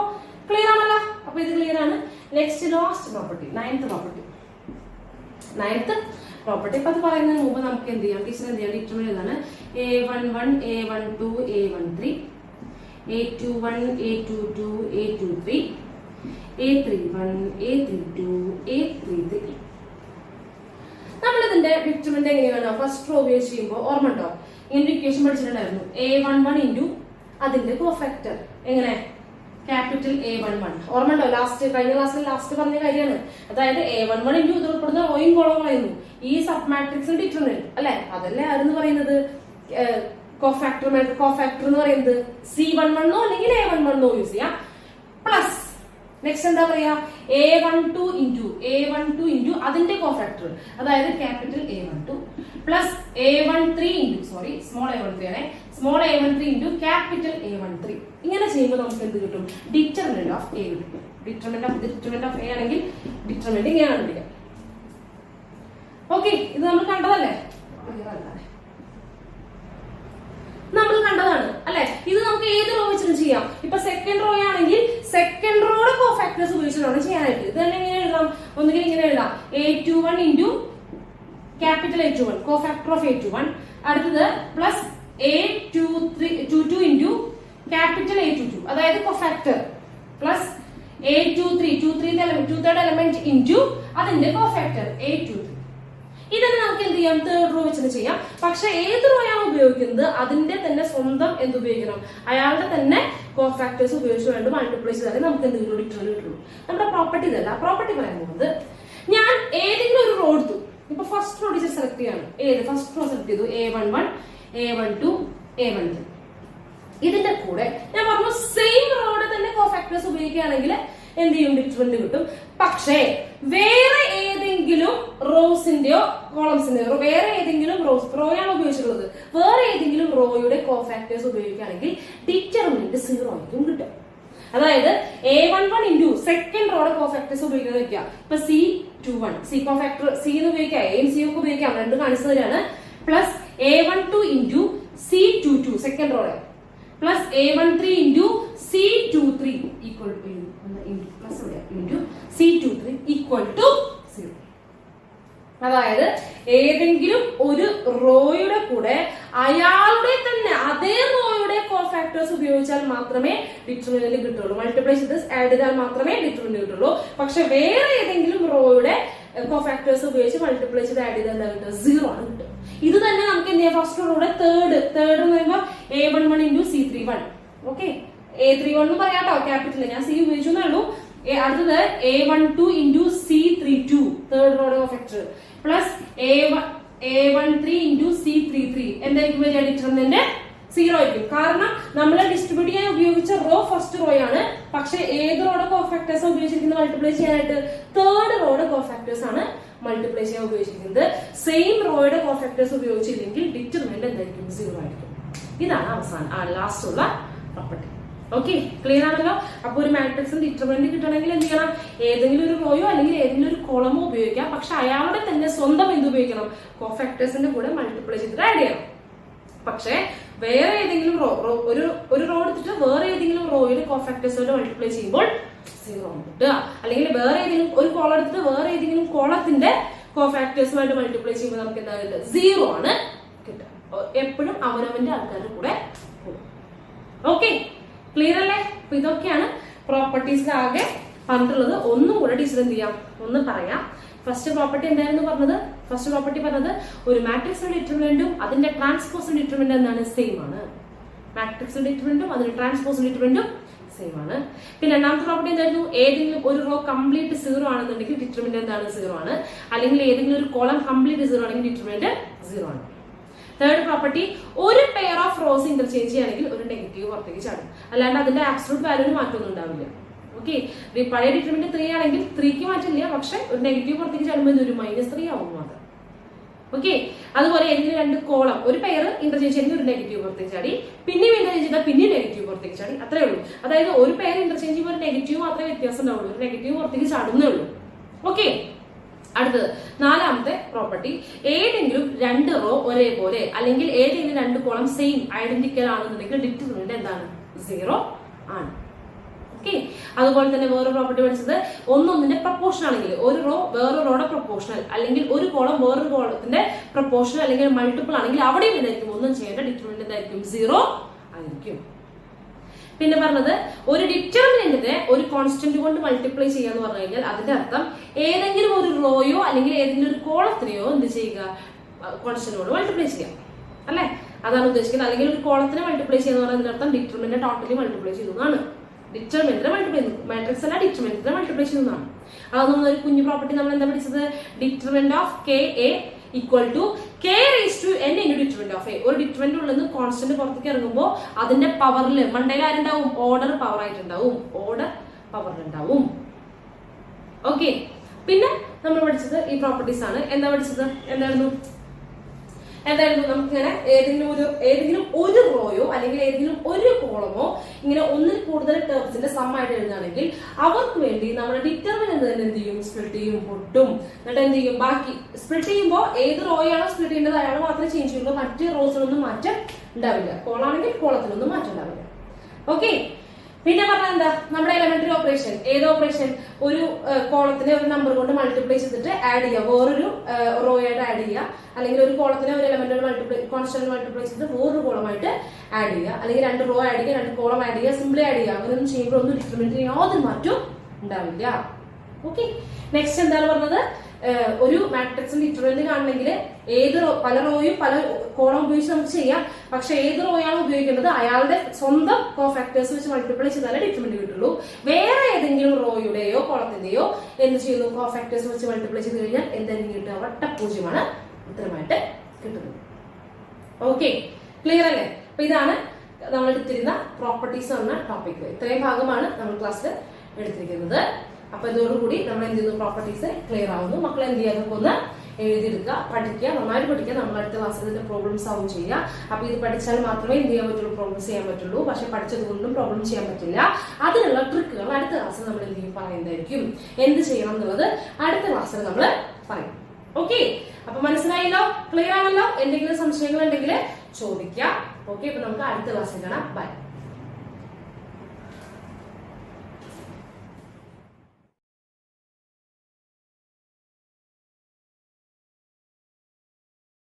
ക്ലിയർ ആണല്ലോ? അപ്പൊ ഇത് ക്ലിയർ ആണ്. Next last property, 9th property. അപ്പൊ അത് പറയുന്നതിന് മുമ്പ് നമുക്ക് എന്ത് ചെയ്യാം, ടീച്ചർ എന്ത് ചെയ്യാം, ഡിറ്റർമിനന്റ് ഇതാണ് A11 A12 A13 A21 A22 A23 A31 A32 A33. അതിന്റെ ഡിറ്റർമിനന്റ് എങ്ങനെയാണ്? ഫസ്റ്റ് റോ ഉപയോഗിച്ച് ചെയ്യുമ്പോൾ ഓർമ്മ ഉണ്ടോ? ഇങ്ങനെ ഇക്വേഷൻ പഠിച്ചിട്ടുണ്ടായിരുന്നു. A11 ഇൻറ്റു അതിന്റെ കോഫാക്ടർ എങ്ങനെ? Capital A11. ഓർമ്മ ഉണ്ടോ? കഴിഞ്ഞ ക്ലാസ്സിൽ ലാസ്റ്റ് പറഞ്ഞ കാര്യമാണ്. അതായത് A11 ഇൻറ്റു ഇത് ഉൾപ്പെടുന്ന റോയും കോളവും പറയുന്നു. ഈ സബ് മാട്രിക്സിന്റെ ഡിറ്റർമിനന്റ് അല്ലെ? അതല്ലേ ആരെന്ന് പറയുന്നത്? കോഫാക്ടർ എന്ന് പറയുന്നത് C11 അല്ലെങ്കിൽ A11 യൂസ് ചെയ്യാം. പ്ലസ് നെക്സ്റ്റ് എന്താ പറയാ? A12 ഇൻറ്റു അതിന്റെ കോഫാക്ടർ, അതായത് capital A12 plus A13 into small A13 into capital A13. ഇങ്ങനെ ചെയ്യുമ്പോൾ നമുക്ക് എന്ത് കിട്ടും? ഡിറ്റർമിനന്റ് ഓഫ് A കിട്ടും. ഡിറ്റർമിനന്റ് ഓഫ് A ആണെങ്കിൽ ഡിറ്റർമിനന്റ് ഇങ്ങനെയാണ് കിട്ടുക. ഓക്കെ, ഇത് നമ്മൾ കണ്ടതല്ലേ? നമ്മൾ കണ്ടതാണ് അല്ലെ? ഇത് നമുക്ക് ഏത് റോ വെച്ചിട്ട് ചെയ്യാം. ഇപ്പൊ സെക്കൻഡ് റോ ആണെങ്കിൽ സെക്കൻഡ് റോയുടെ കോഫാക്ടേഴ്സ് ഉപയോഗിച്ചിട്ടാണ് ചെയ്യാനായിട്ട്. ഇത് തന്നെ ഇങ്ങനെ എഴുതാം. ഒന്നുകിൽ ഇങ്ങനെ എഴുതാം, A21 into capital A21 cofactor of A21. അടുത്തത് plus A22 into capital A22, അതായത് cofactor plus A23 element into അതിന്റെ കോഫാക്ടർ A23. ഇതന്നെ നമുക്ക് എന്ത് ചെയ്യാം? തേർഡ് റോ വെച്ചിട്ട് ചെയ്യാം. പക്ഷെ ഏത് റോ ആണ് ഉപയോഗിക്കുന്നത് അതിന്റെ തന്നെ സ്വന്തം എന്ത് ഉപയോഗിക്കണം? അയാളുടെ തന്നെ കോഫാക്ടേഴ്സ് ഉപയോഗിച്ച് വേണ്ട മൾട്ടിപ്ലൈ ചെയ്താലേ നമുക്ക് എന്തെങ്കിലും ഡിറ്റർമിനന്റ് കിട്ടുള്ളൂ. നമ്മുടെ പ്രോപ്പർട്ടി ഇതല്ല. പ്രോപ്പർട്ടി പറയാൻ പോകുന്നത്, ഞാൻ ഏതെങ്കിലും ഒരു റോ എടുത്തു. ഇപ്പൊ ഫസ്റ്റ് റോ ടീച്ചർ സെലക്ട് ചെയ്യാണ്. ഫസ്റ്റ് റോ സെലക്ട് ചെയ്തു. A11, A12, A13. ഇതിന്റെ കൂടെ ഞാൻ പറഞ്ഞു സെയിം റോയുടെ തന്നെ കോഫാക്ടേഴ്സ് ഉപയോഗിക്കുകയാണെങ്കിൽ എന്ത് ചെയ്യും? ഡിറ്റർമിനന്റ് കിട്ടും. പക്ഷേ വേറെ ഏതെങ്കിലും റോസിന്റെയോ കോളംസിന്റെയോ വേറെ ഏതെങ്കിലും റോയാണ് ഉപയോഗിച്ചിട്ടുള്ളത്, വേറെ ഏതെങ്കിലും റോയുടെ കോഫാക്ടേഴ്സ് ഉപയോഗിക്കുകയാണെങ്കിൽ ഡിറ്റർമിനന്റ് 0 ആയിരിക്കും കിട്ടും. അതായത് A11 ഇൻറ്റു സെക്കൻഡ് റോയുടെ കോഫാക്ടേഴ്സ് ഉപയോഗിക്കുന്നത് വെക്കുക. ഇപ്പൊ C21 കോഫാക്ടർ C എന്ന് ഉപയോഗിക്കാം, എയും സിയും ഒക്കെ ഉപയോഗിക്കാം, രണ്ടും കാണിച്ചു തരാണ്. Plus A12 into C22 second റോയുടെ plus A13 into C23 equal to into C23 equal to 0. അതായത് ഏതെങ്കിലും ഒരു റോയുടെ കൂടെ അയാളുടെ തന്നെ അതേ റോയുടെ കോഫാക്ടേഴ്സ് ഉപയോഗിച്ചാൽ മാത്രമേ ഡിറ്റർമിനന്റ് കിട്ടുള്ളൂ. മൾട്ടിപ്ലൈ ചെയ്ത് ആഡ് ചെയ്താൽ മാത്രമേ ഡിറ്റർമിനന്റ് കിട്ടുള്ളൂ. പക്ഷെ വേറെ ഏതെങ്കിലും റോയുടെ കോഫാക്ടേഴ്സ് ഉപയോഗിച്ച് മൾട്ടിപ്ലൈ ചെയ്ത് ആഡ് ചെയ്താൽ എന്താ കിട്ടുക? 0 ആണ് കിട്ടുക. ഇത് തന്നെ നമുക്ക് എന്ത് ചെയ്യാം? ഫസ്റ്റ് റോയുടെ തേർഡ് എന്ന് പറയുമ്പോൾ A11 into C31. Okay, A31 എന്ന് പറയാട്ടോ ക്യാപിറ്റൽ, ഞാൻ C ഉപയോഗിച്ചു എന്നേ. അടുത്തത് A12 ഇൻറ്റു C32 തേർഡ് റോയുടെ cofactor plus A13 into C33. എന്തായിരിക്കും വരിക? ഡിറ്റർമിനന്റ് 0 ആയിരിക്കും. കാരണം നമ്മൾ ഡിസ്ട്രിബ്യൂട്ട് ചെയ്യാൻ ഉപയോഗിച്ച റോ ഫസ്റ്റ് റോ ആണ്. പക്ഷെ ഏത് റോയുടെ കോഫാക്ടേഴ്സ് ഉപയോഗിച്ചിരിക്കുന്നത് മൾട്ടിപ്ലൈ ചെയ്യാനായിട്ട്? തേർഡ് റോയുടെ കോഫാക്ടേഴ്സ് ആണ് മൾട്ടിപ്ലൈ ചെയ്യാൻ ഉപയോഗിച്ചിരിക്കുന്നത്. സെയിം റോയുടെ കോഫാക്ടേഴ്സ് ഉപയോഗിച്ചില്ലെങ്കിൽ ഡിറ്റർമിനന്റ് എന്തായിരിക്കും? 0 ആയിരിക്കും. ഇതാണ് അവസാനം ലാസ്റ്റ് ഉള്ള പ്രോപ്പർട്ടി. ഓക്കെ, ക്ലിയർ ആണല്ലോ? അപ്പൊ ഒരു മാട്രിക്സിന് ഡിറ്റർമിനന്റ് കിട്ടണമെങ്കിൽ എന്ത് ചെയ്യണം? ഏതെങ്കിലും ഒരു റോയോ അല്ലെങ്കിൽ ഏതെങ്കിലും ഒരു കോളമോ ഉപയോഗിക്കാം. പക്ഷെ അയാളുടെ തന്നെ സ്വന്തം എന്ത് ഉപയോഗിക്കണം? കോഫാക്ടേഴ്സിന്റെ കൂടെ മൾട്ടിപ്ലൈ ചെയ്തിട്ട് ആഡ് ചെയ്യണം. പക്ഷെ വേറെ ഏതെങ്കിലും ഒരു റോ എടുത്തിട്ട് വേറെ ഏതെങ്കിലും റോയുടെ കോഫാക്ടേഴ്സോട് മൾട്ടിപ്ലൈ ചെയ്യുമ്പോൾ 0 കിട്ടുക. അല്ലെങ്കിൽ വേറെ ഏതെങ്കിലും ഒരു കോളം എടുത്തിട്ട് വേറെ ഏതെങ്കിലും കോളത്തിന്റെ കോഫാക്ടേഴ്സുമായിട്ട് മൾട്ടിപ്ലൈ ചെയ്യുമ്പോൾ നമുക്ക് എന്താ കിട്ടുക? 0 ആണ് കിട്ടുക. എപ്പോഴും അവനവന്റെ ആൾക്കാരുടെ കൂടെ. ഓക്കെ, ക്ലിയർ അല്ലേ? അപ്പൊ ഇതൊക്കെയാണ് പ്രോപ്പർട്ടീസിലാകെ പറഞ്ഞിട്ടുള്ളത്. ഒന്നും കൂടെ ടീച്ചർ എന്ത് ചെയ്യാം? ഒന്ന് പറയാം. ഫസ്റ്റ് പ്രോപ്പർട്ടി എന്തായിരുന്നു പറഞ്ഞത്? ഫസ്റ്റ് പ്രോപ്പർട്ടി പറഞ്ഞത് ഒരു മാട്രിക്സിന്റെ ഡിറ്റർമിനന്റും അതിന്റെ ട്രാൻസ്പോസിന്റെ ഡിറ്റർമിനന്റ് എന്താണ്? സെയിം ആണ്. മാട്രിക്സിന്റെ ഡിറ്റർമിനന്റും അതിന്റെ ട്രാൻസ്പോസിന്റെ ഡിറ്റർമിനന്റും സെയിം ആണ്. പിന്നെ രണ്ടാമത്തെ പ്രോപ്പർട്ടി എന്തായിരുന്നു? ഏതെങ്കിലും ഒരു റോ കംപ്ലീറ്റ് 0 ആണെന്നുണ്ടെങ്കിൽ ഡിറ്റർമിനന്റ് എന്താണ്? 0 ആണ്. അല്ലെങ്കിൽ ഏതെങ്കിലും ഒരു കോളം കംപ്ലീറ്റ് 0 ആണെങ്കിൽ ഡിറ്റർമിനന്റ് 0 ആണ്. തേർഡ് പ്രോപ്പർട്ടി, ഒരു പെയർ ഓഫ് റോസ് ഇന്റർചേഞ്ച് ചെയ്യുകയാണെങ്കിൽ ഒരു നെഗറ്റീവ് പുറത്തേക്ക് ചാടും. അല്ലാണ്ട് അതിന്റെ ആബ്സലൂട്ട് വാല്യൂന് മാറ്റമൊന്നും ഉണ്ടാവില്ല. ഓക്കെ, പഴയ ഡിറ്റർമിനന്റ് 3 ആണെങ്കിൽ 3ക്ക് മാറ്റില്ല. പക്ഷെ ഒരു നെഗറ്റീവ് പുറത്തേക്ക് ചാടുമ്പോൾ ഒരു -3 ആവും മാത്രം. ഓക്കെ, അതുപോലെ ഏതെങ്കിലും രണ്ട് കോളം ഒരു പെയർ ഇന്റർചേഞ്ച് ചെയ്യുന്ന ഒരു നെഗറ്റീവ് പുറത്തേക്ക് ചാടി, പിന്നെയും ഇന്റർചേഞ്ച് ചെയ്താൽ പിന്നെയും നെഗറ്റീവ് പുറത്തേക്ക് ചാടി. അത്രേ ഉള്ളൂ. അതായത് ഒരു പെയർ ഇന്റർചേഞ്ച് ചെയ്യുമ്പോൾ ഒരു നെഗറ്റീവ് മാത്രമേ വ്യത്യാസം ഉണ്ടാവുള്ളൂ. ഒരു നെഗറ്റീവ് പുറത്തേക്ക് ചാടുന്നേ ഉള്ളൂ. ഓക്കെ, അടുത്തത് നാലാമത്തെ പ്രോപ്പർട്ടി, ഏതെങ്കിലും രണ്ട് റോ ഒരേപോലെ അല്ലെങ്കിൽ ഏതെങ്കിലും രണ്ട് കോളം സെയിം ഐഡന്റിക്കൽ ആണെന്നുണ്ടെങ്കിൽ ഡിറ്റർമിനന്റ് എന്താണ്? 0 ആണ്. ഓക്കെ, അതുപോലെ തന്നെ വേറെ പ്രോപ്പർട്ടി പഠിച്ചത്, ഒന്നൊന്നിന്റെ പ്രപ്പോർഷൻ ആണെങ്കിൽ ഒരു റോ വേറെ റോയുടെ പ്രപ്പോർഷണൽ അല്ലെങ്കിൽ ഒരു കോളം വേറൊരു കോളത്തിന്റെ പ്രപ്പോർഷണൽ അല്ലെങ്കിൽ മൾട്ടിപ്പിൾ ആണെങ്കിൽ അവിടെയും എന്തായിരിക്കും? ഒന്നും ചെയ്യേണ്ട ഡിറ്റർമിനന്റ് എന്തായിരിക്കും? 0 ആയിരിക്കും. പിന്നെ പറഞ്ഞത് ഒരു ഡിറ്റർമിനന്റിനെ ഒരു കോൺസ്റ്റന്റ് കൊണ്ട് മൾട്ടിപ്ലൈ ചെയ്യാന്ന് പറഞ്ഞു കഴിഞ്ഞാൽ അതിന്റെ അർത്ഥം ഏതെങ്കിലും ഒരു റോയോ അല്ലെങ്കിൽ ഏതെങ്കിലും ഒരു കോളത്തിനെയോ എന്ത് ചെയ്യുക, കോൺസ്റ്റന്റ് കൊണ്ട് മൾട്ടിപ്ലൈ ചെയ്യാം അല്ലെ, അതാണ് ഉദ്ദേശിക്കുന്നത്. അല്ലെങ്കിൽ ഒരു കോളത്തിനെ മൾട്ടിപ്ലൈ ചെയ്യുന്ന പറയുന്നതിന്റെ അർത്ഥം ഡിറ്റർമിനന്റ് ടോട്ടലി മൾട്ടിപ്ലൈ ചെയ്യുന്നതാണ്. ഡിറ്റർമിനന്റിനെ മൾട്ടിപ്ലൈ ചെയ്യുന്നു, മാട്രിക്സ് അല്ല ഡിറ്റർമിനന്റിനെ മൾട്ടിപ്ലൈ ചെയ്യുന്നതാണ്. അതൊന്നും ഒരു കുഞ്ഞു പ്രോപ്പർട്ടി നമ്മൾ എന്താ പഠിച്ചത്, determinant of K A equal to K raise to N into determinant of A. ഒരു ഡിറ്റർമിനന്റ് ഉള്ളത് കോൺസ്റ്റന്റ് പുറത്തേക്ക് ഇറങ്ങുമ്പോൾ അതിന്റെ പവറിൽ മണ്ടയിൽ ആരുണ്ടാവും, ഓർഡർ പവർ ആയിട്ടുണ്ടാവും, ഓർഡർ പവറിലുണ്ടാവും. ഓക്കെ, പിന്നെ നമ്മൾ പഠിച്ചത് ഈ പ്രോപ്പർട്ടീസ് ആണ്. എന്താ പഠിച്ചത്, എന്തായിരുന്നു നമുക്കിങ്ങനെ ഏതെങ്കിലും ഒരു റോയോ അല്ലെങ്കിൽ ഏതെങ്കിലും ഒരു കോളമോ ഇങ്ങനെ ഒന്നിൽ കൂടുതൽ ടേംസിന്റെ സം ആയിട്ട് എഴുതുകയാണെങ്കിൽ അവർക്ക് വേണ്ടി നമ്മുടെ ഡിറ്റർമിനന്റ് തന്നെ എന്ത് ചെയ്യും, സ്പ്ലിറ്റ് ചെയ്യും, പൊട്ടും. എന്നിട്ട് എന്ത് ചെയ്യും, ബാക്കി സ്പ്ലിറ്റ് ചെയ്യുമ്പോൾ ഏത് റോയാണോ സ്പ്ലിറ്റ് ചെയ്യേണ്ടത് അയാൾ മാത്രമേ ചേഞ്ച് ചെയ്യുള്ളൂ, മറ്റ് റോസിനൊന്നും മാറ്റം ഉണ്ടാവില്ല. കോളാണെങ്കിൽ കോളത്തിനൊന്നും മാറ്റം ഉണ്ടാവില്ല. ഓക്കെ, പിന്നെ പറഞ്ഞാൽ എന്താ, നമ്മുടെ എലമെന്ററി ഓപ്പറേഷൻ, ഏത് ഓപ്പറേഷൻ, ഒരു കോളത്തിനെ ഒരു നമ്പർ കൊണ്ട് മൾട്ടിപ്ലൈ ചെയ്തിട്ട് ആഡ് ചെയ്യുക, വേറൊരു റോയായിട്ട് ആഡ് ചെയ്യുക, അല്ലെങ്കിൽ ഒരു കോളത്തിനെ ഒരു എലമെന്റ് കോൺസ്റ്റന്റ് മൾട്ടിപ്ലൈ ചെയ്തിട്ട് വേറൊരു കോളമായിട്ട് ആഡ് ചെയ്യുക, അല്ലെങ്കിൽ രണ്ട് റോ ആഡ് ചെയ്യുക, രണ്ട് കോളം ആഡ് ചെയ്യുക, സിംപ്ലി ആഡ് ചെയ്യുക. അങ്ങനെയൊന്നും ചെയ്യുമ്പോൾ ഒന്നും ഡിറ്റർമിനന്റിന് യാതൊരു മാറ്റവും ഉണ്ടാവില്ല. ഓക്കെ, നെക്സ്റ്റ് എന്താണ് പറഞ്ഞത്, ഒരു മാട്രിക്സിന്റെ ഡിറ്റർമിനന്റ് കാണണമെങ്കിൽ പല റോയും പല കോളം ഉപയോഗിച്ച് നമുക്ക് ചെയ്യാം. പക്ഷെ ഏത് റോയാണ് ഉപയോഗിക്കേണ്ടത് അയാളുടെ സ്വന്തം കോഫാക്ടേഴ്സ് വെച്ച് മൾട്ടിപ്ലൈ ചെയ്താലേ ഡിറ്റർമിനന്റ് കിട്ടുള്ളൂ. വേറെ ഏതെങ്കിലും റോയുടെയോ കോളത്തിന്റെയോ എന്ത് ചെയ്യുന്നു, കോഫാക്ടേഴ്സ് വെച്ച് മൾട്ടിപ്ലൈ ചെയ്ത് കഴിഞ്ഞാൽ എന്തായാലും കിട്ടുക, വട്ടപൂജ്യമാണ് ഉത്തരമായിട്ട് കിട്ടുന്നത്. ഓക്കെ, ക്ലിയർ അല്ലേ? അപ്പൊ ഇതാണ് നമ്മൾ എടുത്തിരുന്ന പ്രോപ്പർട്ടീസ് എന്ന ടോപ്പിക്. ഇത്രയും ഭാഗമാണ് നമ്മൾ ക്ലാസ്സിൽ എടുത്തിരിക്കുന്നത്. അപ്പൊ ഇതോടുകൂടി നമ്മൾ എന്ത് ചെയ്യുന്നു, പ്രോപ്പർട്ടീസ് ക്ലിയർ ആവുന്നു. മക്കൾ എന്ത് ചെയ്യാൻ ഒന്ന് എഴുതിയെടുക്കുക, പഠിക്കുക, നന്നായിട്ട് പഠിക്കുക. നമ്മൾ അടുത്ത ക്ലാസ്സിൽ ഇതിന്റെ പ്രോബ്ലം സോൾവ് ചെയ്യുക. അപ്പൊ ഇത് പഠിച്ചാൽ മാത്രമേ എന്ത് ചെയ്യാൻ പറ്റുള്ളൂ, പ്രോബ്ലംസ് ചെയ്യാൻ പറ്റുള്ളൂ. പക്ഷെ പഠിച്ചത് കൊണ്ടും പ്രോബ്ലം ചെയ്യാൻ പറ്റില്ല. അതിനുള്ള ട്രിക്കുകൾ അടുത്ത ക്ലാസ്സിൽ നമ്മൾ എന്ത് ചെയ്യും, പറയുന്നതായിരിക്കും. എന്ത് ചെയ്യണം എന്നുള്ളത് അടുത്ത ക്ലാസ്സിൽ നമ്മൾ പറയും. ഓക്കെ, അപ്പൊ മനസ്സിലായല്ലോ, ക്ലിയർ ആണല്ലോ? എന്തെങ്കിലും സംശയങ്ങൾ ഉണ്ടെങ്കിൽ ചോദിക്കാം. ഓക്കെ, അപ്പൊ നമുക്ക് അടുത്ത ക്ലാസ്സിൽ കാണാം. ബൈ.